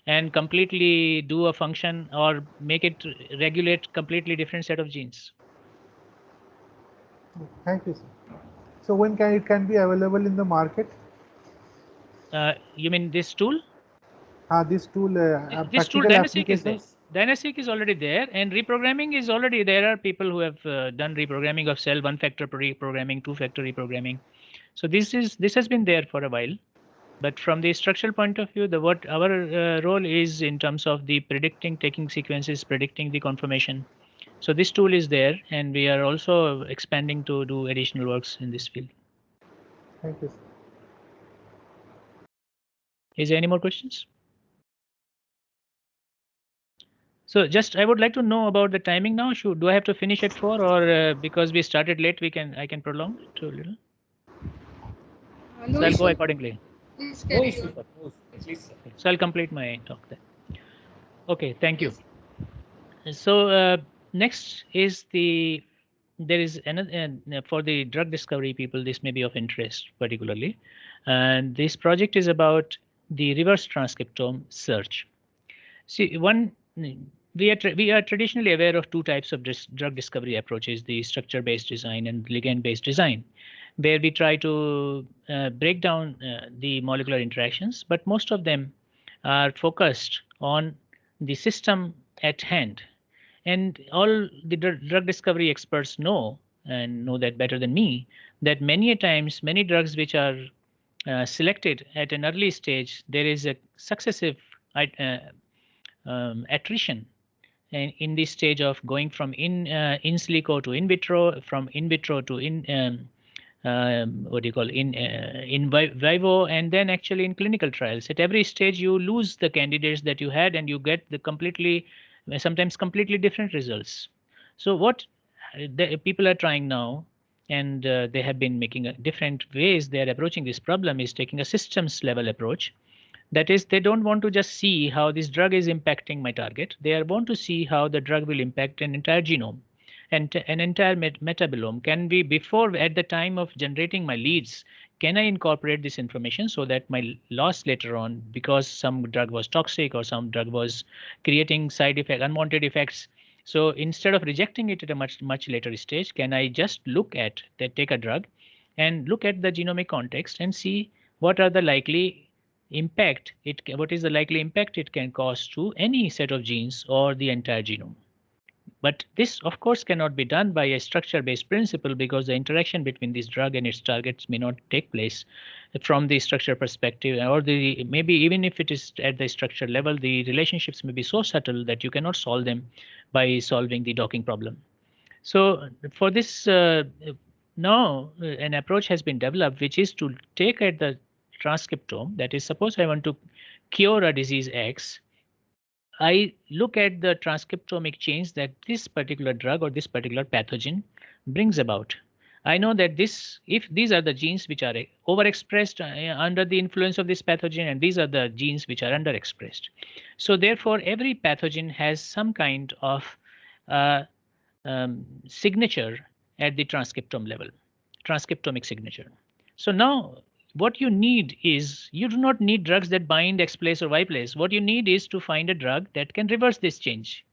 and completely do a function or make it regulate completely different set of genes. Thank you, sir. So when can it can be available in the market? You mean this tool? This tool, This tool practical Dynastic is there. applications. Dynastic is already there, and reprogramming is already there. Are people who have done reprogramming of cell, one factor reprogramming, two factor reprogramming. So this has been there for a while. But from the structural point of view, the what our role is in terms of the predicting, taking sequences, predicting the conformation. So this tool is there, and we are also expanding to do additional works in this field. Thank you, sir. Is there any more questions? So just I would like to know about the timing now. Do I have to finish at 4, or because we started late, I can prolong it to a little. No So I'll go issue. accordingly. Please No carry issue, on. sir. No issue. Please, sir. So I'll complete my talk then. Okay, thank you. Yes. So next is there is another for the drug discovery people. This may be of interest particularly, and this project is about the reverse transcriptome search. See, we are traditionally aware of two types of drug discovery approaches: the structure-based design and ligand-based design, where we try to break down the molecular interactions. But most of them are focused on the system at hand, and all the drug discovery experts know and know that better than me that many a times many drugs which are selected at an early stage, there is a successive uh, attrition in this stage of going from in silico to in vitro, from in vitro to in what do you call in vivo, and then actually in clinical trials. At every stage, you lose the candidates that you had, and you get the completely sometimes completely different results. So what the people are trying now, and they have been making a different ways they are approaching this problem, is taking a systems level approach. That is, they don't want to just see how this drug is impacting my target. They want to see how the drug will impact an entire genome and an entire metabolome. Can we, before at the time of generating my leads, can I incorporate this information so that my loss later on, because some drug was toxic or some drug was creating side effect, unwanted effects. So instead of rejecting it at a much later stage, can I just look at that, take a drug and look at the genomic context and see what are the likely what is the likely impact it can cause to any set of genes or the entire genome. But this, of course, cannot be done by a structure-based principle because the interaction between this drug and its targets may not take place from the structure perspective, or the maybe even if it is at the structure level, the relationships may be so subtle that you cannot solve them by solving the docking problem. So for this, now an approach has been developed, which is to take at the transcriptome. That is, suppose I want to cure a disease X, I look at the transcriptomic change that this particular drug or this particular pathogen brings about. I know that if these are the genes which are overexpressed under the influence of this pathogen, and these are the genes which are underexpressed. So therefore, every pathogen has some kind of uh, signature at the transcriptome level, transcriptomic signature. So now what you need is, you do not need drugs that bind X place or Y place. What you need is to find a drug that can reverse this change.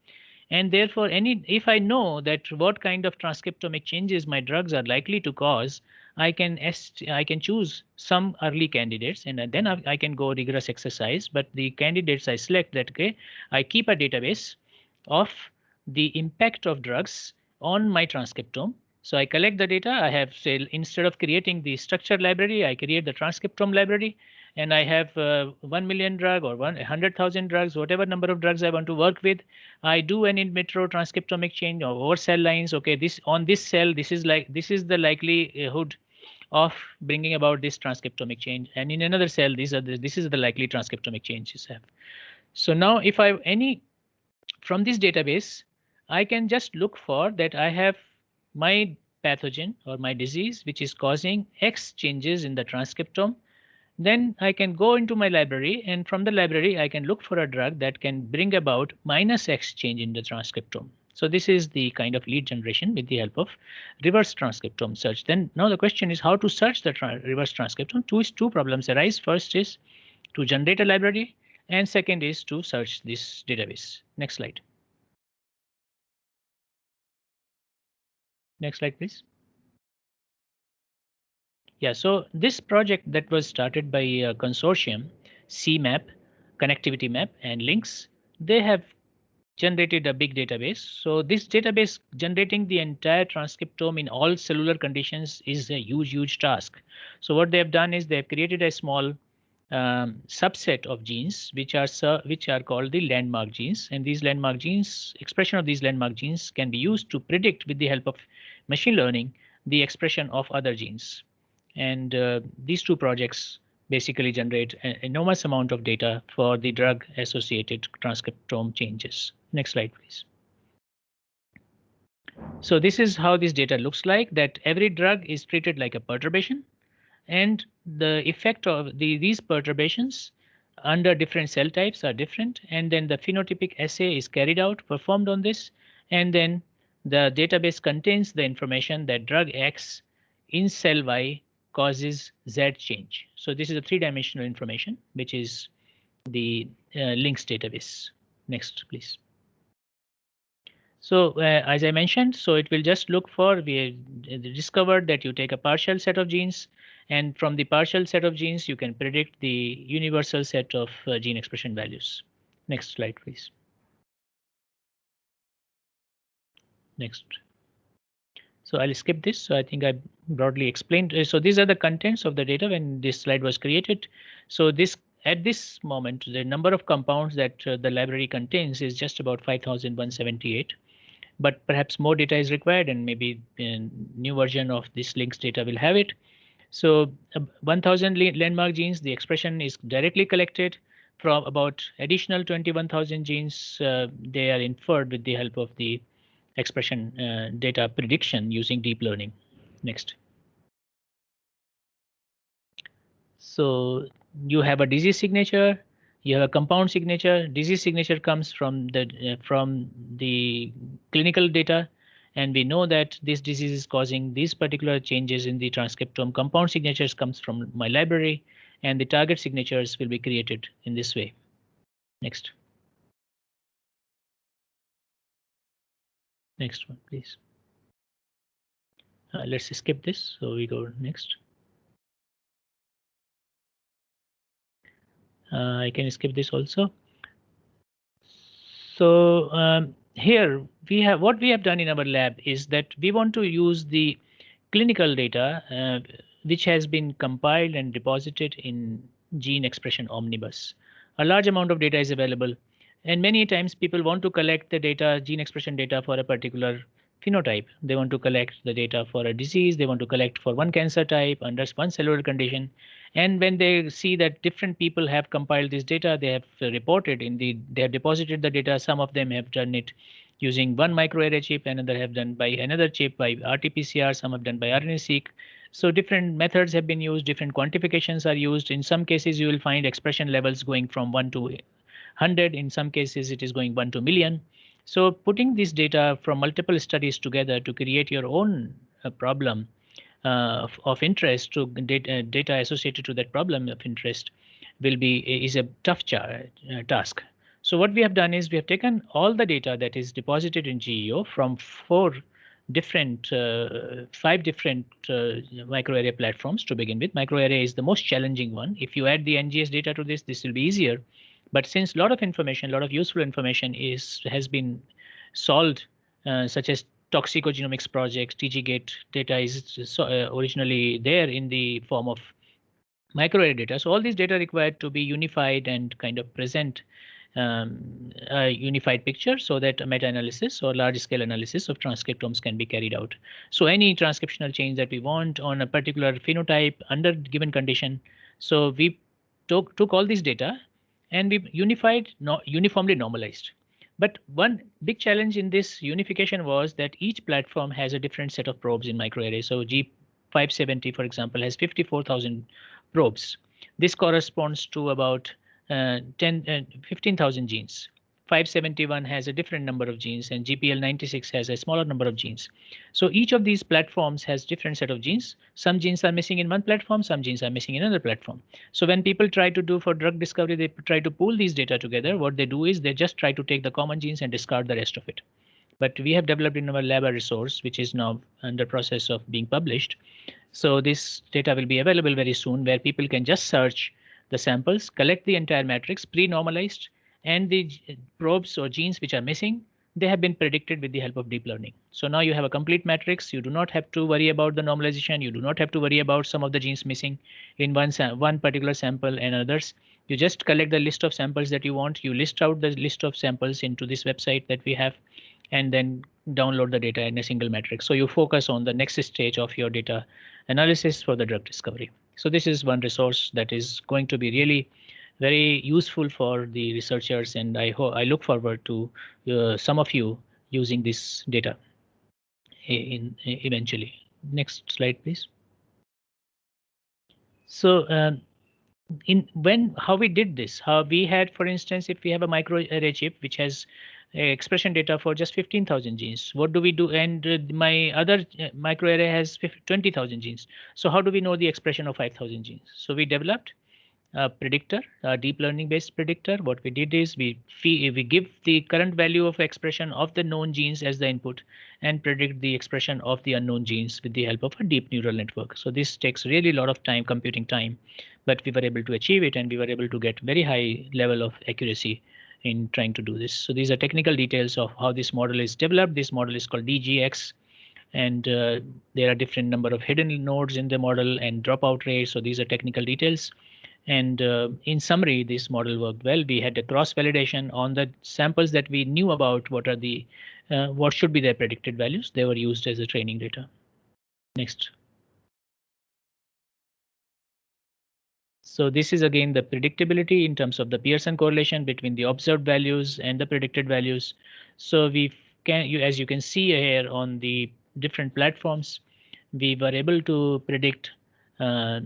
And therefore, if I know that what kind of transcriptomic changes my drugs are likely to cause, I can choose some early candidates, and then I can go rigorous exercise. But the candidates I select, that okay, I keep a database of the impact of drugs on my transcriptome. So I collect the data. I have, say, instead of creating the structure library, I create the transcriptome library, and I have 1 million drug or 100,000 drugs, whatever number of drugs I want to work with. I do an in vitro transcriptomic change over cell lines. Okay, this on this cell, this is the likelihood of bringing about this transcriptomic change, and in another cell, this is the likely transcriptomic changes have. So now, if I have any from this database, I can just look for that I have my pathogen or my disease which is causing X changes in the transcriptome, then I can go into my library, and from the library I can look for a drug that can bring about minus X change in the transcriptome. So this is the kind of lead generation with the help of reverse transcriptome search. Then now the question is how to search the reverse transcriptome. Two problems arise. First is to generate a library, and second is to search this database. Next slide. Next slide, please. Yeah, so this project that was started by a consortium, CMAP, Connectivity Map, and Links, they have generated a big database. So this database generating the entire transcriptome in all cellular conditions is a huge task. So what they have done is they have created a small subset of genes which are called the landmark genes, and these landmark genes, expression of these landmark genes can be used to predict with the help of machine learning the expression of other genes. And these two projects basically generate an enormous amount of data for the drug associated transcriptome changes. Next slide, please. So this is how this data looks like, that every drug is treated like a perturbation, and the effect of these perturbations under different cell types are different, and then the phenotypic assay is carried out, performed on this, and then the database contains the information that drug X in cell Y causes Z change. So this is a three-dimensional information, which is the links database. Next, please. So as I mentioned, so it will just look for, we discovered that you take a partial set of genes, and from the partial set of genes, you can predict the universal set of gene expression values. Next slide, please. Next. So I'll skip this. So I think I broadly explained. So these are the contents of the data when this slide was created. So this at this moment, the number of compounds that the library contains is just about 5,178. But perhaps more data is required, and maybe a new version of this links data will have it. So 1,000 landmark genes, the expression is directly collected from about additional 21,000 genes. They are inferred with the help of the expression data prediction using deep learning. Next. So you have a disease signature, you have a compound signature. Disease signature comes from the clinical data, and we know that this disease is causing these particular changes in the transcriptome. Compound signatures comes from my library, and the target signatures will be created in this way. Next. Next one, please. Let's skip this. So we go next. I can skip this also. So here we have what we have done in our lab is that we want to use the clinical data which has been compiled and deposited in gene expression omnibus. A large amount of data is available, and many times people want to collect the data, gene expression data for a particular phenotype. They want to collect the data for a disease, they want to collect for one cancer type under one cellular condition. And when they see that different people have compiled this data, they have reported they have deposited the data. Some of them have done it using one microarray chip, another have done by another chip by RT-PCR, some have done by RNA-seq. So different methods have been used, different quantifications are used. In some cases, you will find expression levels going from 1 to 100. In some cases, it is going 1 to million. So putting this data from multiple studies together to create your own problem of interest to data associated to that problem of interest is a tough task. So what we have done is we have taken all the data that is deposited in GEO from five different microarray platforms to begin with. Microarray is the most challenging one. If you add the NGS data to this will be easier. But since a lot of information, a lot of useful information has been solved, such as toxicogenomics projects, TGGate data is originally there in the form of microarray data. So all these data required to be unified and kind of present a unified picture so that a meta-analysis or large-scale analysis of transcriptomes can be carried out. So any transcriptional change that we want on a particular phenotype under given condition, so we took all these data and we unified, uniformly normalized. But one big challenge in this unification was that each platform has a different set of probes in microarray. So G570, for example, has 54,000 probes. This corresponds to about 15,000 genes. 571 has a different number of genes, and GPL96 has a smaller number of genes. So each of these platforms has different set of genes. Some genes are missing in one platform, some genes are missing in another platform. So when people try to do for drug discovery, they try to pool these data together. What they do is they just try to take the common genes and discard the rest of it. But we have developed in our lab a resource which is now under process of being published. So this data will be available very soon, where people can just search the samples, collect the entire matrix pre-normalized, and the probes or genes which are missing, they have been predicted with the help of deep learning. So now you have a complete matrix. You do not have to worry about the normalization. You do not have to worry about some of the genes missing in one particular sample and others. You just collect the list of samples that you want. You list out the list of samples into this website that we have, and then download the data in a single matrix. So you focus on the next stage of your data analysis for the drug discovery. So this is one resource that is going to be really very useful for the researchers, and I look forward to some of you using this data eventually. Next slide, please. So how we did this, how we had, for instance, if we have a microarray chip which has expression data for just 15,000 genes, what do we do? And my other microarray has 20,000 genes. So how do we know the expression of 5,000 genes? So we developed a predictor, a deep learning based predictor. What we did is we give the current value of expression of the known genes as the input and predict the expression of the unknown genes with the help of a deep neural network. So this takes really a lot of time, computing time, but we were able to achieve it, and we were able to get very high level of accuracy in trying to do this. So these are technical details of how this model is developed. This model is called DGX, and there are different number of hidden nodes in the model and dropout rates. So these are technical details. And in summary, this model worked well. We had a cross validation on the samples that we knew about what should be their predicted values. They were used as a training data. Next. So this is again the predictability in terms of the Pearson correlation between the observed values and the predicted values. So as you can see here on the different platforms, we were able to predict,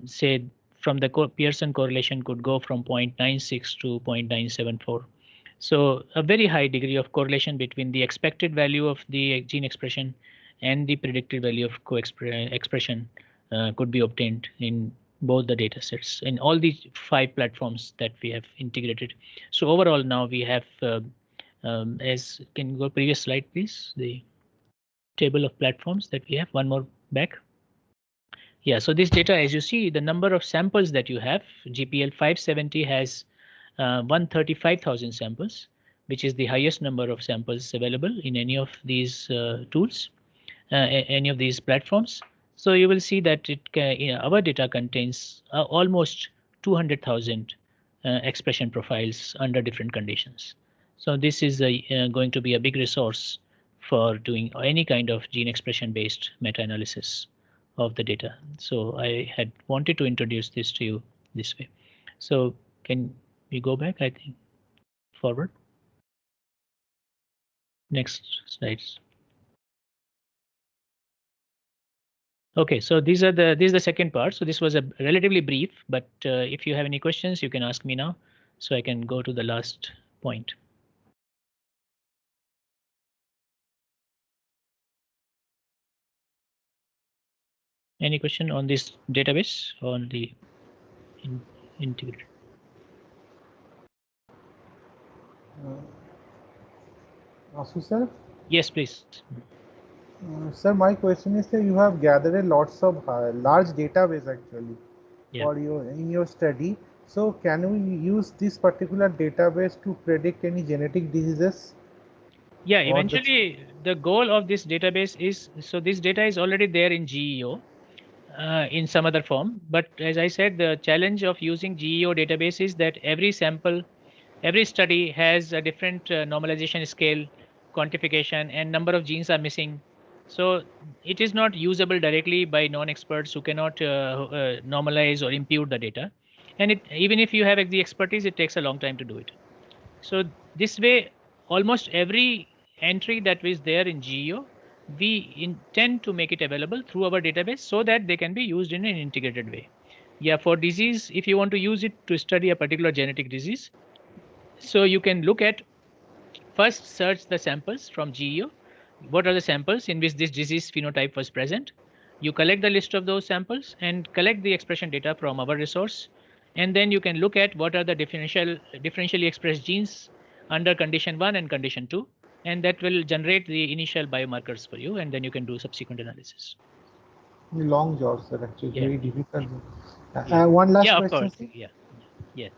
say, from the Pearson correlation could go from 0.96 to 0.974. So a very high degree of correlation between the expected value of the gene expression and the predicted value of expression could be obtained in both the data sets in all the 5 platforms that we have integrated. So overall, now we have, as can you go previous slide, please, the table of platforms that we have. One more back. Yeah, so this data, as you see, the number of samples that you have, GPL 570 has 135,000 samples, which is the highest number of samples available in any of these tools, any of these platforms. So you will see that our data contains almost 200,000 expression profiles under different conditions. So this is going to be a big resource for doing any kind of gene expression based meta-analysis of the data. So I had wanted to introduce this to you this way. So can we go back, I think, forward? Next slides. Okay, so this is the second part. So this was a relatively brief, but if you have any questions, you can ask me now, so I can go to the last point. Any question on this database, on the integrated? Asu sir? Yes, please. Sir, my question is that you have gathered lots of large database actually for in your study. So can we use this particular database to predict any genetic diseases? Yeah, eventually the goal of this database is, so this data is already there in GEO in some other form. But as I said, the challenge of using GEO database is that every sample, every study has a different normalization scale, quantification, and number of genes are missing. So it is not usable directly by non-experts who cannot normalize or impute the data. And even if you have the expertise, it takes a long time to do it. So this way, almost every entry that is there in GEO, we intend to make it available through our database so that they can be used in an integrated way. Yeah, for disease, if you want to use it to study a particular genetic disease, so you can look at, first search the samples from GEO. What are the samples in which this disease phenotype was present? You collect the list of those samples and collect the expression data from our resource. And then you can look at what are the differentially expressed genes under condition 1 and condition 2. And that will generate the initial biomarkers for you. And then you can do subsequent analysis. Long jobs, sir. Actually, Yeah. very difficult. Yeah. One last Yeah, of question, course. sir. Yeah. Yes.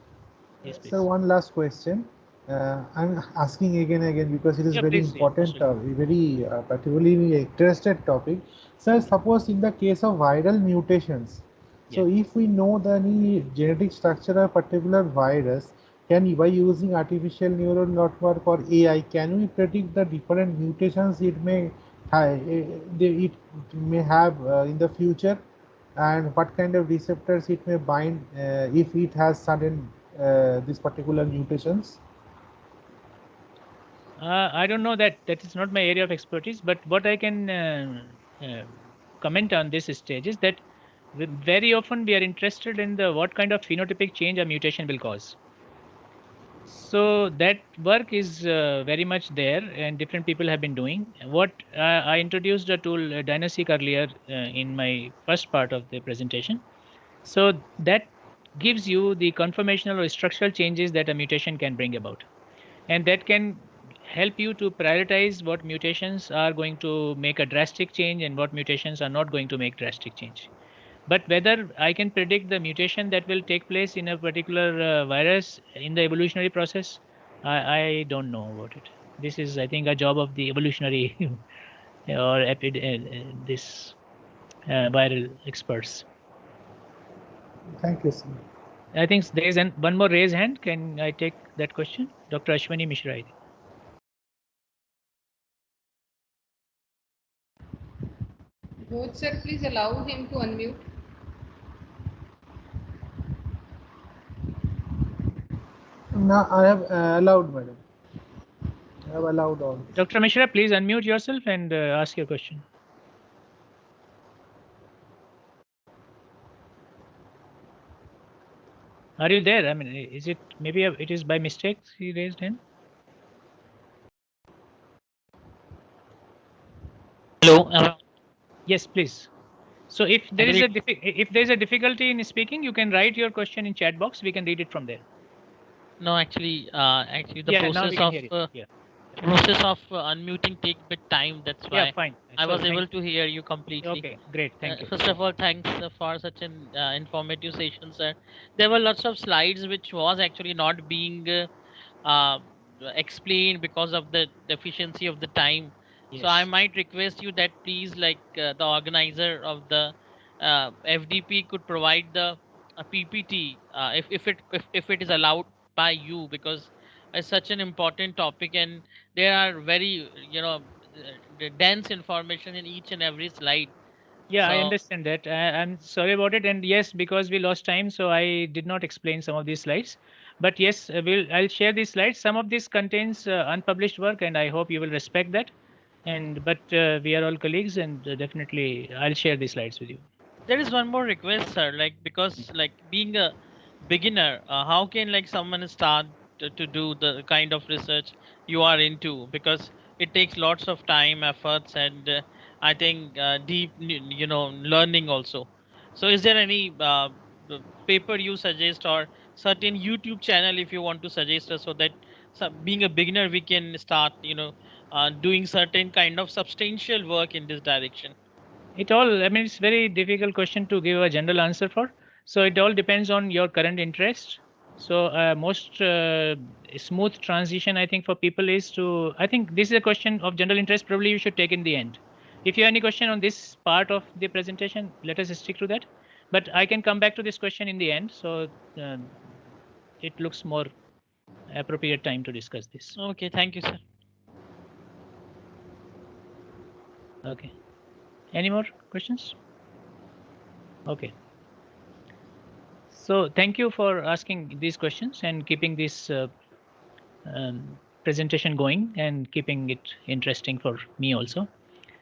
Yes, Sir, please. one last question. I'm asking again because it is Yeah, very please. Yeah, most important, welcome. very particularly interested topic. Sir, suppose in the case of viral mutations, Yeah. so if we know the any genetic structure of a particular virus, can by using artificial neural network or AI, can we predict the different mutations it may have in the future, and what kind of receptors it may bind if it has certain these particular mutations? I don't know that. That is not my area of expertise. But what I can comment on this stage is that very often we are interested in the what kind of phenotypic change a mutation will cause. So that work is very much there, and different people have been doing. What I introduced a tool, Dynaseek, earlier in my first part of the presentation. So that gives you the conformational or structural changes that a mutation can bring about, and that can help you to prioritize what mutations are going to make a drastic change and what mutations are not going to make drastic change. But whether I can predict the mutation that will take place in a particular virus in the evolutionary process, I don't know about it. This is, I think, a job of the evolutionary or this viral experts. Thank you, sir. I think there is one more raised hand. Can I take that question? Dr. Ashwani Mishra, I think. Both sir, please allow him to unmute. Now I have allowed, madam. I have allowed all. Dr. Mishra, please unmute yourself and ask your question. Are you there? I mean, is it maybe it is by mistake he raised hand? Hello. Yes, please. So if there is Actually, a difficulty in speaking, you can write your question in chat box. We can read it from there. no, actually, the Yeah, now we can hear it. Yeah. process of unmuting take bit time. That's Yeah, why fine. I So was thank. able to hear you completely. Okay, great. Thank you. First of all, thanks for such an informative session, sir. There were lots of slides which was actually not being uh, explained because of the deficiency of the time. So I Yes. might request you that please, like the organizer of the FDP could provide the PPT if it is allowed by you, because it's such an important topic and there are very dense information in each and every slide. Yeah, I So understand that. I'm sorry about it. And yes, because we lost time, so I did not explain some of these slides. But yes, I'll share these slides. Some of this contains unpublished work, and I hope you will respect that. And but we are all colleagues, and definitely I'll share these slides with you. there is one more request, sir. Like, because like being a beginner, how can like someone start to do the kind of research you are into? Because it takes lots of time, efforts, and I think deep, learning also. So, is there any paper you suggest or certain YouTube channel if you want to suggest us, so that being a beginner we can start, doing certain kind of substantial work in this direction? It all, I mean, it's very difficult question to give a general answer for. So it all depends on your current interest. So most smooth transition, I think, for people is to, I think this is a question of general interest. Probably you should take in the end. If you have any question on this part of the presentation, let us stick to that. But I can come back to this question in the end. So uh, it looks more appropriate time to discuss this. Okay, thank you, sir. Okay. Any more questions? Okay. So thank you for asking these questions and keeping this presentation going and keeping it interesting for me also.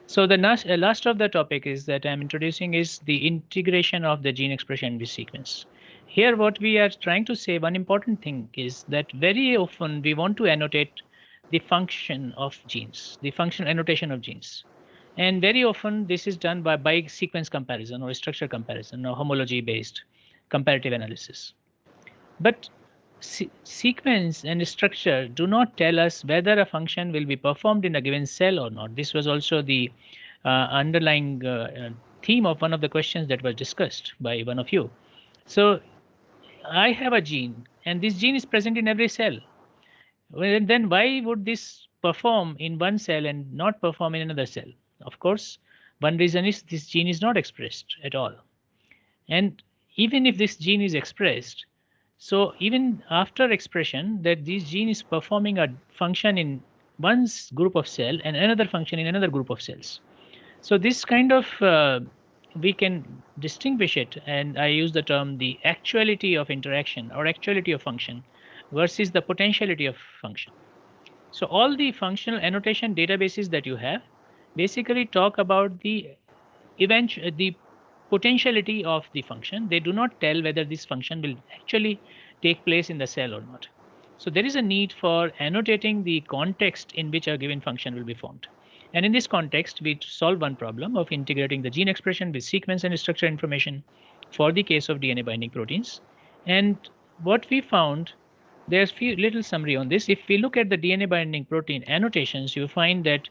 So the last of the topic is that I'm introducing is the integration of the gene expression with sequence. Here, what we are trying to say, one important thing is that very often we want to annotate the function of genes, the functional annotation of genes. And very often this is done by sequence comparison or structure comparison or homology based comparative analysis. But sequence and structure do not tell us whether a function will be performed in a given cell or not. This was also the underlying theme of one of the questions that was discussed by one of you. So I have a gene, and this gene is present in every cell. Well, then why would this perform in one cell and not perform in another cell? Of course, one reason is this gene is not expressed at all. And even if this gene is expressed, so even after expression, that this gene is performing a function in one group of cell and another function in another group of cells. So this kind of we can distinguish it, and I use the term the actuality of interaction or actuality of function versus the potentiality of function. So all the functional annotation databases that you have basically talk about the potentiality of the function. They do not tell whether this function will actually take place in the cell or not. So there is a need for annotating the context in which a given function will be formed. And in this context, we solve one problem of integrating the gene expression with sequence and structure information for the case of DNA binding proteins. And what we found, there's few little summary on this. If we look at the DNA binding protein annotations, you find that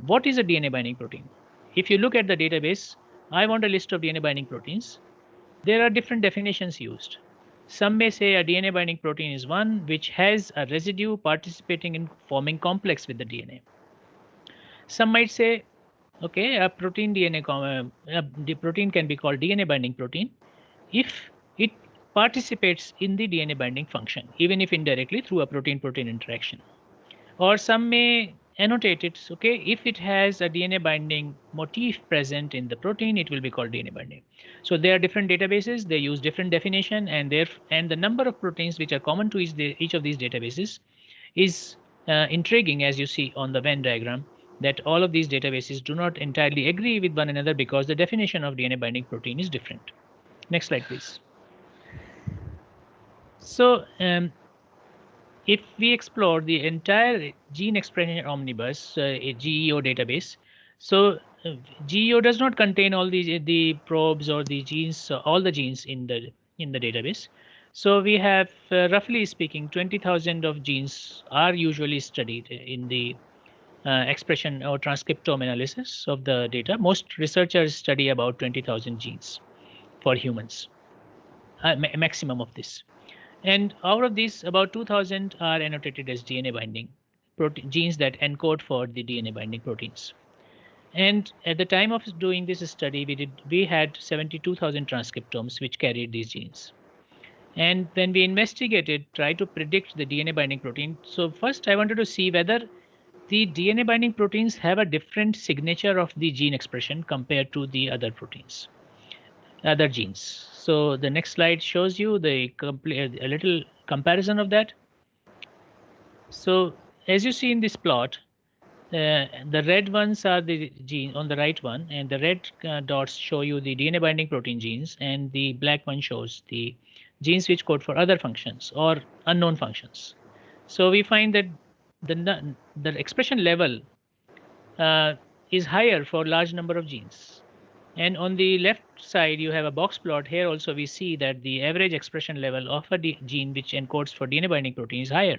what is a DNA binding protein? If you look at the database, I want a list of DNA binding proteins. There are different definitions used. Some may say a DNA binding protein is one which has a residue participating in forming complex with the DNA. Some might say, okay, a protein DNA, the protein can be called DNA binding protein if it participates in the DNA binding function, even if indirectly through a protein-protein interaction. Or some may annotate it, okay, if it has a DNA binding motif present in the protein, it will be called DNA binding. So there are different databases, they use different definition, and the number of proteins which are common to each of these databases is intriguing, as you see on the Venn diagram, that all of these databases do not entirely agree with one another because the definition of DNA binding protein is different. Next slide, please. So if we explore the entire gene expression omnibus, a GEO database, so GEO does not contain all the probes or the genes, all the genes in the database. So we have, roughly speaking, 20,000 of genes are usually studied in the expression or transcriptome analysis of the data. Most researchers study about 20,000 genes for humans, maximum of this. And out of these, about 2,000 are annotated as DNA binding genes that encode for the DNA binding proteins. And at the time of doing this study, we had 72,000 transcriptomes which carried these genes. And when we investigated, try to predict the DNA binding protein. So first, I wanted to see whether the DNA binding proteins have a different signature of the gene expression compared to the other proteins, other genes. So the next slide shows you a little comparison of that. So as you see in this plot, the red ones are the gene on the right one, and the red dots show you the DNA binding protein genes, and the black one shows the genes which code for other functions or unknown functions. So we find that the expression level is higher for large number of genes. And on the left side, you have a box plot. Here also we see that the average expression level of a gene which encodes for DNA binding protein is higher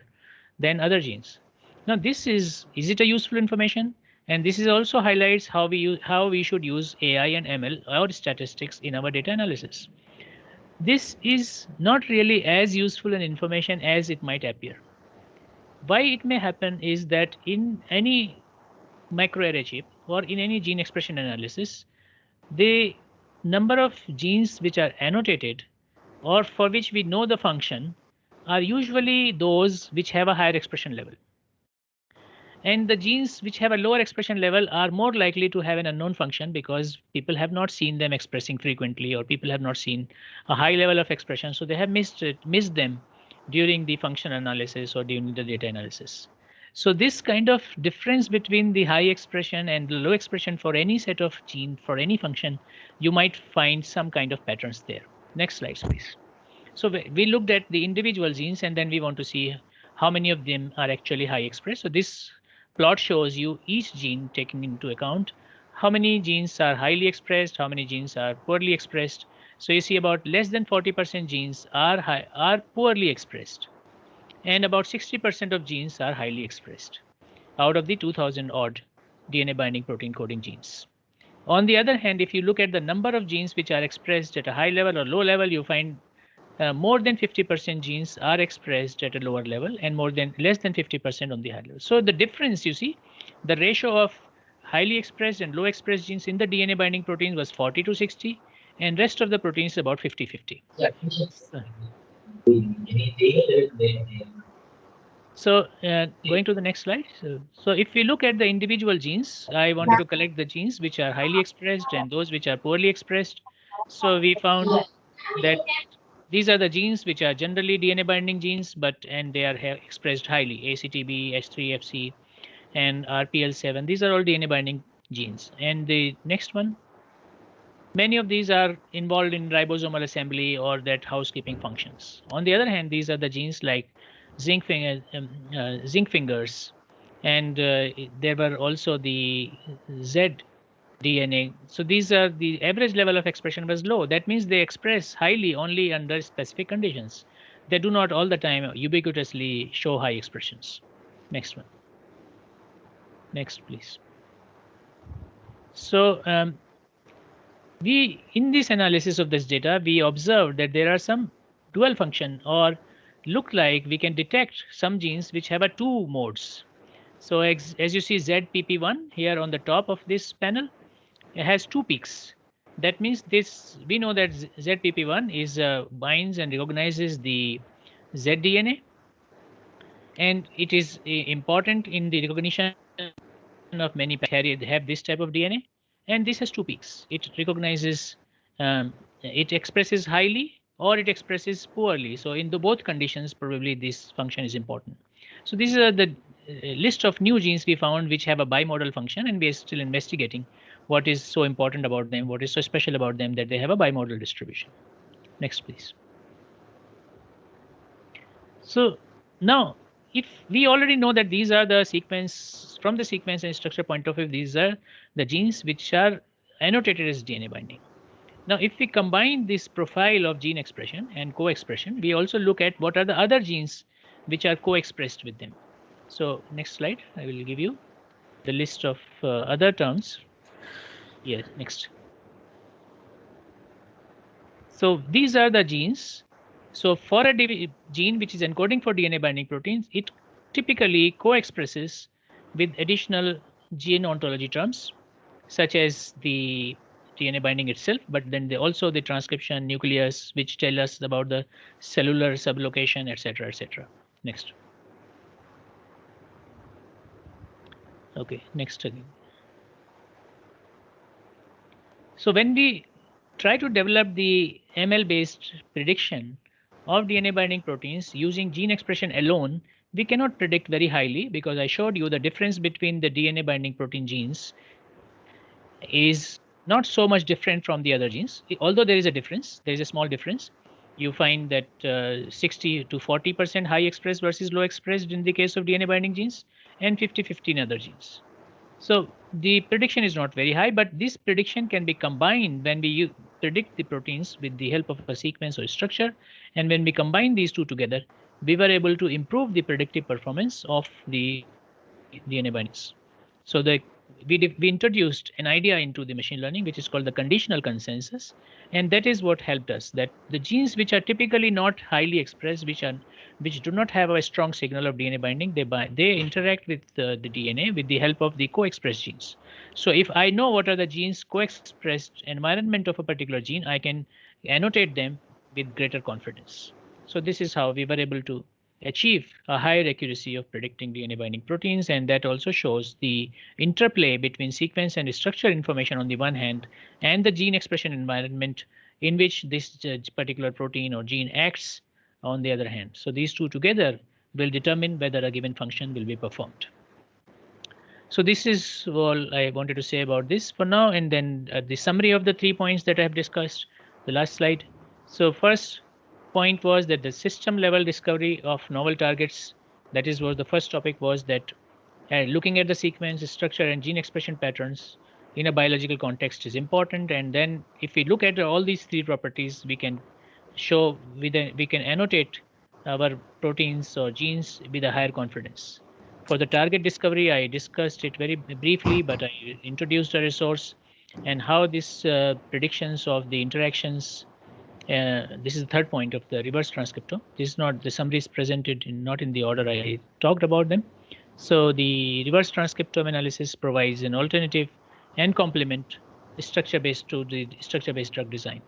than other genes. Now this is it a useful information? And this is also highlights how we should use AI and ML or statistics in our data analysis. This is not really as useful an information as it might appear. Why it may happen is that in any microarray chip or in any gene expression analysis, the number of genes which are annotated or for which we know the function are usually those which have a higher expression level. And the genes which have a lower expression level are more likely to have an unknown function because people have not seen them expressing frequently, or people have not seen a high level of expression. So they have missed them during the function analysis or during the data analysis. So this kind of difference between the high expression and the low expression for any set of gene for any function, you might find some kind of patterns there. Next slide, please. So we looked at the individual genes and then we want to see how many of them are actually high expressed. So this plot shows you each gene taking into account how many genes are highly expressed, how many genes are poorly expressed. So you see about less than 40% genes are poorly expressed, and about 60% of genes are highly expressed out of the 2000 odd DNA binding protein coding genes. On the other hand, if you look at the number of genes which are expressed at a high level or low level, you find more than 50% genes are expressed at a lower level and more than less than 50% on the high level. So the difference, you see, the ratio of highly expressed and low expressed genes in the DNA binding proteins was 40 to 60, and rest of the proteins about 50-50. So going to the next slide. So if we look at the individual genes, I wanted to collect the genes which are highly expressed and those which are poorly expressed. So we found that these are the genes which are generally DNA binding genes, and they are expressed highly: ACTB, H3FC, and RPL7. These are all DNA binding genes. And the next one, many of these are involved in ribosomal assembly or that housekeeping functions. On the other hand, these are the genes like zinc fingers, and there were also the Z DNA. So these are the average level of expression was low. That means they express highly only under specific conditions. They do not all the time ubiquitously show high expressions. Next one. Next, please. So we, in this analysis of this data, we observed that there are some dual function, or look like we can detect some genes which have a two modes. So as you see, ZPP1 here on the top of this panel, it has two peaks. That means this, we know that ZPP1 is binds and recognizes the zDNA, and it is important in the recognition of many pathogens which have this type of DNA. And this has two peaks. It recognizes, it expresses highly or it expresses poorly. So in the both conditions, probably this function is important. So these are the list of new genes we found which have a bimodal function, and we are still investigating what is so important about them, what is so special about them that they have a bimodal distribution. Next, please. So now, if we already know that these are the sequence, from the sequence and structure point of view, these are the genes which are annotated as DNA binding. Now, if we combine this profile of gene expression and co-expression, we also look at what are the other genes which are co-expressed with them. So next slide, I will give you the list of other terms. Yes, next. So these are the genes. So for a gene which is encoding for DNA binding proteins, it typically co-expresses with additional gene ontology terms, such as the DNA binding itself, but then also the transcription, nucleus, which tell us about the cellular sublocation, etc., etc. Next. Okay, next again. So when we try to develop the ML-based prediction of DNA binding proteins using gene expression alone, we cannot predict very highly, because I showed you the difference between the DNA binding protein genes is not so much different from the other genes. Although there is a difference, there is a small difference. You find that 60 to 40% high expressed versus low expressed in the case of DNA binding genes, and 50-50 in other genes. So the prediction is not very high, but this prediction can be combined when we predict the proteins with the help of a sequence or structure. And when we combine these two together, we were able to improve the predictive performance of the DNA bindings. So we introduced an idea into the machine learning, which is called the conditional consensus. And that is what helped us, that the genes which are typically not highly expressed, which do not have a strong signal of DNA binding, they interact with the DNA with the help of the co-expressed genes. So if I know what are the genes co-expressed environment of a particular gene, I can annotate them with greater confidence. So this is how we were able to achieve a higher accuracy of predicting DNA binding proteins, and that also shows the interplay between sequence and structure information on the one hand, and the gene expression environment in which this particular protein or gene acts on the other hand. So these two together will determine whether a given function will be performed. So this is all I wanted to say about this for now, and then the summary of the 3 points that I have discussed, the last slide. So first point was that the system level discovery of novel targets, that is was the first topic, was that looking at the sequence, structure, and gene expression patterns in a biological context is important. And then if we look at all these 3 properties, we can show we can annotate our proteins or genes with a higher confidence. For the target discovery, I discussed it very briefly, but I introduced a resource and how these predictions of the interactions. This is the third point of the reverse transcriptome. This is not the summary is presented not in the order I talked about them. So the reverse transcriptome analysis provides an alternative and complement structure-based to the structure-based drug design.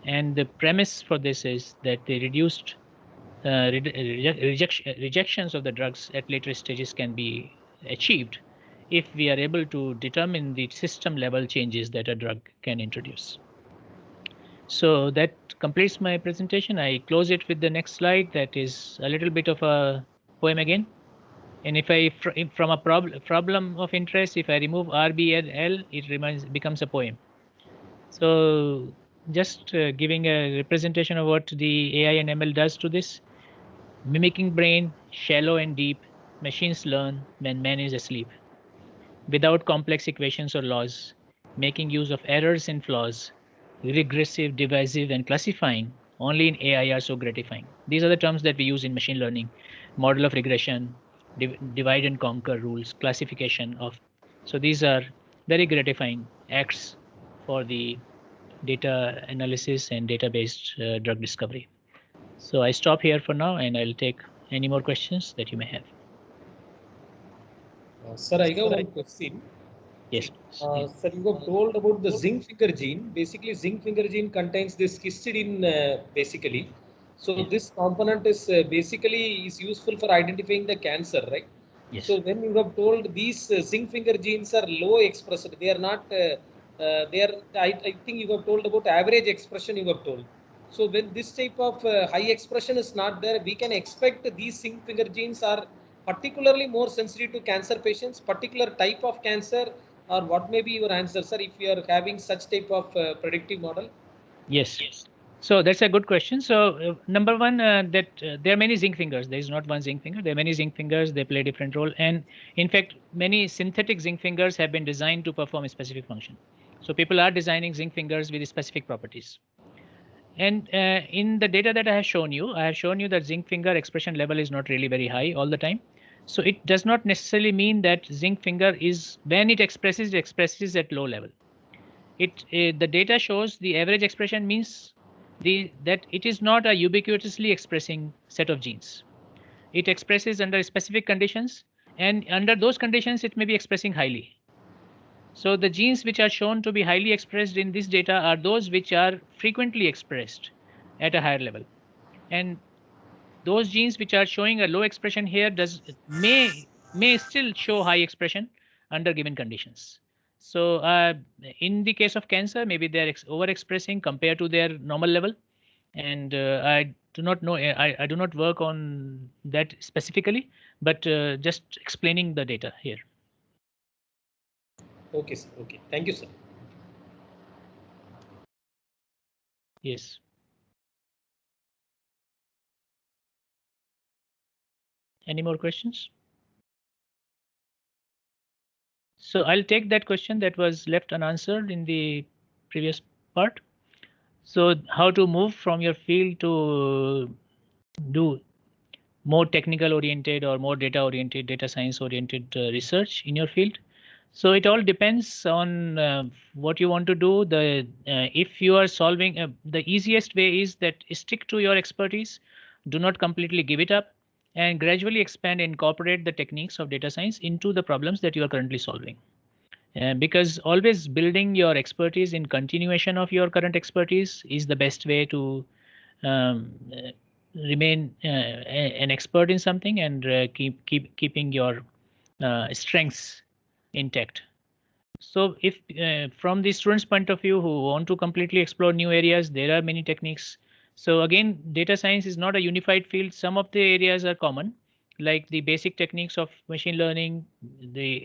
And the premise for this is that the reduced rejections of the drugs at later stages can be achieved if we are able to determine the system level changes that a drug can introduce. So that completes my presentation. I close it with the next slide. That is a little bit of a poem again. And if I, from a problem of interest, if I remove R, B, and L, it becomes a poem. So just giving a representation of what the AI and ML does to this. Mimicking brain, shallow and deep, machines learn when man is asleep. Without complex equations or laws, making use of errors and flaws, regressive, divisive, and classifying, only in AI are so gratifying. These are the terms that we use in machine learning: model of regression, divide and conquer rules, classification of. So these are very gratifying acts for the data analysis and data-based drug discovery. So I stop here for now, and I'll take any more questions that you may have. Sir, I got one question. Yes. Sir, you have told about the zinc finger gene. Basically, zinc finger gene contains this histidine basically. So Yes. this component is basically is useful for identifying the cancer, right? Yes. So when you have told these zinc finger genes are low expressed, they are not. They are. I think you have told about average expression. You have told. So when this type of high expression is not there, we can expect these zinc finger genes are particularly more sensitive to cancer patients, particular type of cancer, or what may be your answer, sir, if you are having such type of predictive model? Yes. So that's a good question. So number one, that there are many zinc fingers. There is not one zinc finger. There are many zinc fingers. They play a different role. And in fact, many synthetic zinc fingers have been designed to perform a specific function. So people are designing zinc fingers with specific properties. And in the data that I have shown you that zinc finger expression level is not really very high all the time. So it does not necessarily mean that zinc finger is, when it expresses at low level. The data shows the average expression means that it is not a ubiquitously expressing set of genes. It expresses under specific conditions, and under those conditions, it may be expressing highly. So the genes which are shown to be highly expressed in this data are those which are frequently expressed at a higher level. And those genes which are showing a low expression here may still show high expression under given conditions. So in the case of cancer, maybe they're overexpressing compared to their normal level. And I do not know, I do not work on that specifically, but just explaining the data here. Okay, sir. Okay. Thank you, sir. Yes. Any more questions? So I'll take that question that was left unanswered in the previous part. So how to move from your field to do more technical oriented or more data oriented, data science oriented research in your field. So it all depends on what you want to do. If you are solving, the easiest way is that stick to your expertise, do not completely give it up, and gradually expand and incorporate the techniques of data science into the problems that you are currently solving. Because always building your expertise in continuation of your current expertise is the best way to um, remain an expert in something and keeping your strengths intact. So if from the student's point of view who want to completely explore new areas, there are many techniques. So again, data science is not a unified field. Some of the areas are common, like the basic techniques of machine learning.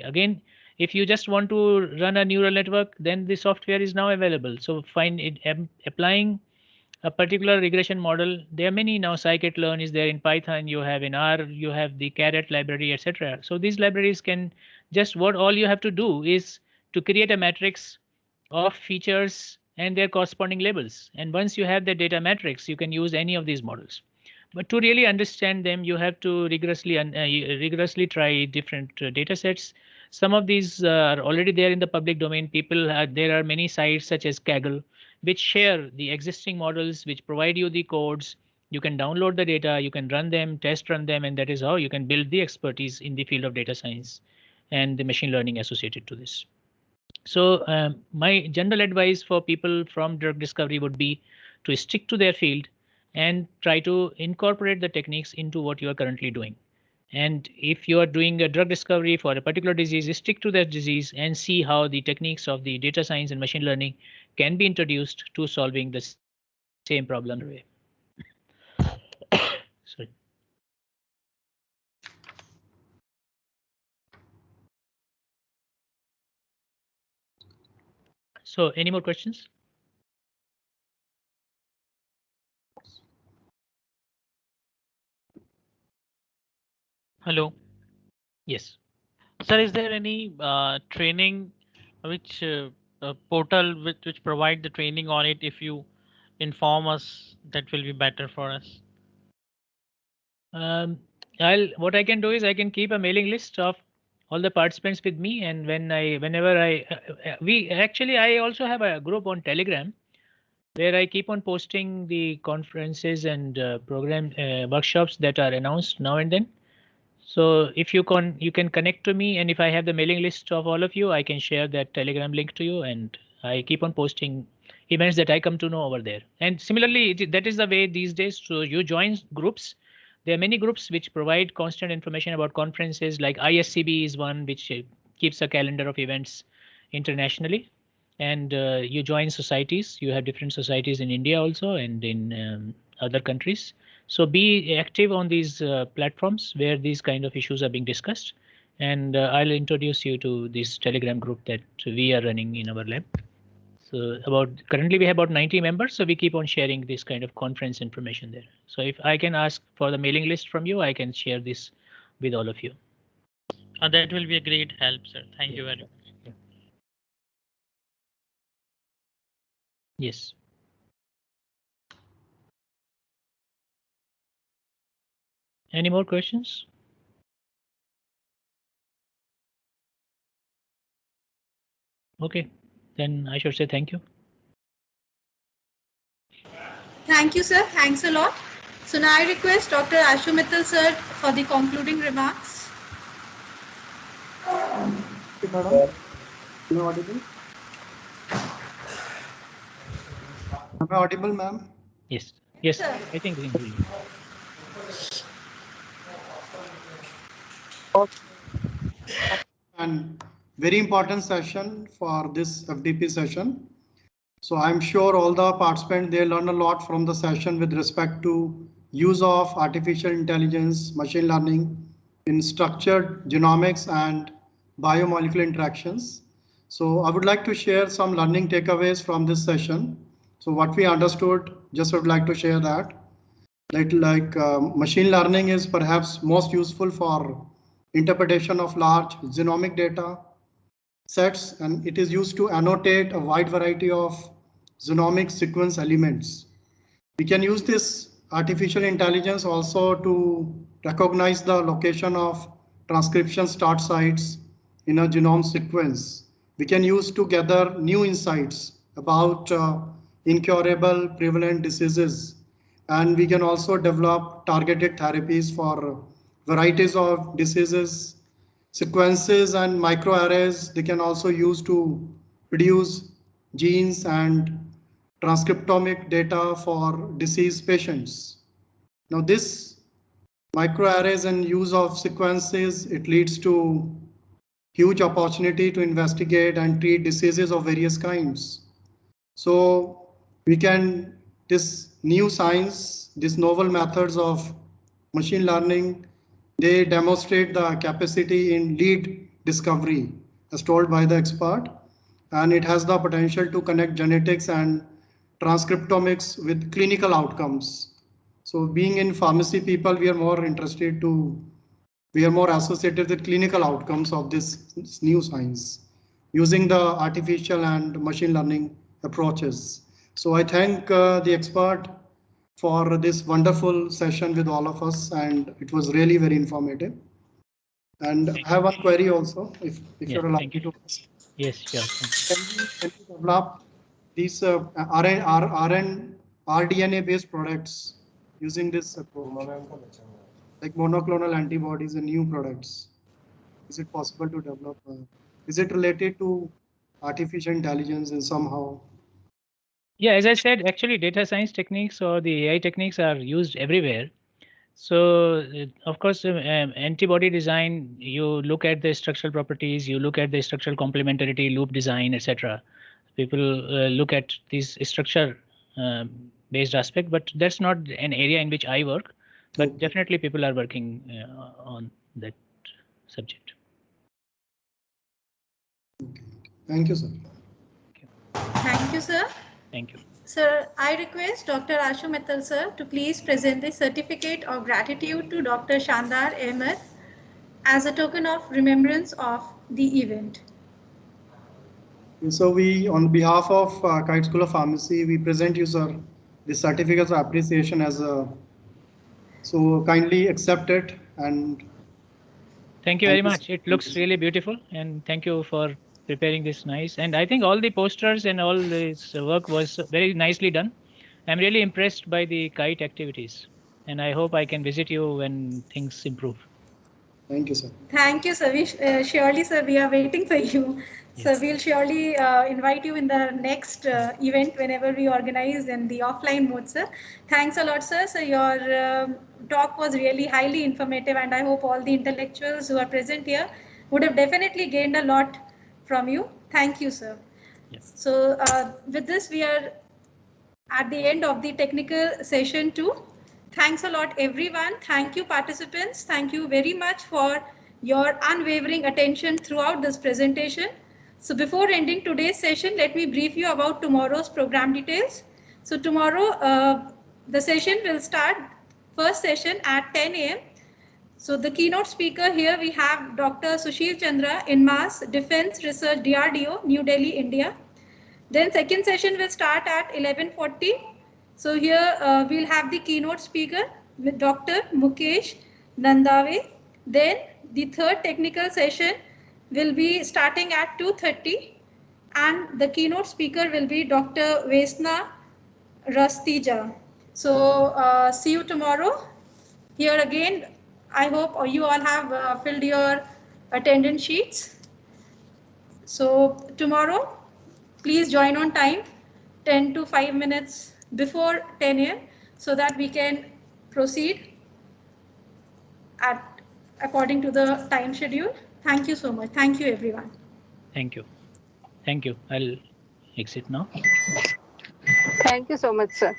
Again, if you just want to run a neural network, then the software is now available. So find it applying a particular regression model. There are many now. Scikit-learn is there in Python. You have in R. You have the Caret library, etc. So these libraries can just what all you have to do is to create a matrix of features and their corresponding labels. And once you have the data matrix, you can use any of these models. But to really understand them, you have to rigorously try different data sets. Some of these are already there in the public domain. There are many sites such as Kaggle, which share the existing models, which provide you the codes. You can download the data, you can run them, test run them, and that is how you can build the expertise in the field of data science and the machine learning associated to this. So my general advice for people from drug discovery would be to stick to their field and try to incorporate the techniques into what you are currently doing. And if you are doing a drug discovery for a particular disease, stick to that disease and see how the techniques of the data science and machine learning can be introduced to solving the same problem in a way. Sorry. So any more questions? Hello. Yes. Sir, is there any training which portal which provide the training on it? If you inform us, that will be better for us. Um, what I can do is I can keep a mailing list of all the participants with me, and whenever I also have a group on Telegram where I keep on posting the conferences and program workshops that are announced now and then. So if you can connect to me, and if I have the mailing list of all of you, I can share that Telegram link to you, and I keep on posting events that I come to know over there. And similarly, that is the way these days. So you join groups. There are many groups which provide constant information about conferences. Like ISCB is one which keeps a calendar of events internationally. And you join societies. You have different societies in India also and in other countries. So be active on these platforms where these kind of issues are being discussed. And I'll introduce you to this Telegram group that we are running in our lab. So currently we have about 90 members. So we keep on sharing this kind of conference information there. So if I can ask for the mailing list from you, I can share this with all of you. That will be a great help, sir. Thank you very much. Yeah. Yes. Any more questions? Okay, then I should say thank you. Thank you, sir. Thanks a lot. So now I request Dr. Ashu Mittal, sir, for the concluding remarks. Madam, am I audible? Am I audible, ma'am? Yes. Yes, Sir. I think we can hear you. And very important session for this FDP session. So I'm sure all the participants, they learn a lot from the session with respect to use of artificial intelligence, machine learning in structured genomics and biomolecular interactions. So I would like to share some learning takeaways from this session. So what we understood, just would like to share that. Machine learning is perhaps most useful for interpretation of large genomic data sets, and it is used to annotate a wide variety of genomic sequence elements. We can use this artificial intelligence also to recognize the location of transcription start sites in a genome sequence. We can use to gather new insights about incurable prevalent diseases, and we can also develop targeted therapies for varieties of diseases. Sequences and microarrays they can also use to produce genes and transcriptomic data for disease patients. Now this microarrays and use of sequences, it leads to huge opportunity to investigate and treat diseases of various kinds. So this new science, these novel methods of machine learning They demonstrate the capacity in lead discovery as told by the expert, and it has the potential to connect genetics and transcriptomics with clinical outcomes. So being in pharmacy people, we are more interested to, we are more associated with clinical outcomes of this new science using the artificial and machine learning approaches. So I thank the expert for this wonderful session with all of us, and it was really very informative. And I have one query also, if Yeah, you're allowed thank you. me to ask. Yes, sure. Thank you. Can we develop these rDNA based products using this approach, like monoclonal antibodies and new products? Is it possible to develop? Is it related to artificial intelligence in somehow? Yeah, as I said, actually, data science techniques or the AI techniques are used everywhere. So, of course, antibody design, you look at the structural properties, you look at the structural complementarity, loop design, etc. People look at these structure based aspect, but that's not an area in which I work. But Okay. definitely, people are working on that subject. Thank you, sir. Thank you, sir. Thank you. Sir, I request Dr. Ashu Mittal, sir, to please present the certificate of gratitude to Dr. Shandar Ahmad as a token of remembrance of the event. So we, on behalf of KIET School of Pharmacy, we present you, sir, the certificate of appreciation as a, so kindly accept it, and Thank you very thank you. much. It looks really beautiful, and thank you for preparing this nice. And I think all the posters and all this work was very nicely done. I'm really impressed by the kite activities, and I hope I can visit you when things improve. Thank you, sir. Thank you, sir. Surely, sir, we are waiting for you. So Yes. we'll surely invite you in the next event whenever we organize in the offline mode, sir. Thanks a lot, sir. So your talk was really highly informative, and I hope all the intellectuals who are present here would have definitely gained a lot from you. Thank you, sir. Yeah. So with this, we are at the end of the technical session too. Thanks a lot, everyone. Thank you, participants. Thank you very much for your unwavering attention throughout this presentation. So before ending today's session, let me brief you about tomorrow's program details. So tomorrow, the session will start, first session at 10 a.m. So the keynote speaker here we have Dr. Sushil Chandra in Mass Defense Research, DRDO, New Delhi, India. Then second session will start at 11:40. So here we'll have the keynote speaker with Dr. Mukesh Nandave. Then the third technical session will be starting at 2:30, and the keynote speaker will be Dr. Vesna Rastija. So see you tomorrow. Here again, I hope you all have filled your attendance sheets. So tomorrow, please join on time, 10 to 5 minutes before 10 a.m. so that we can proceed at according to the time schedule. Thank you so much. Thank you, everyone. Thank you. Thank you. I'll exit now. Thank you so much, sir.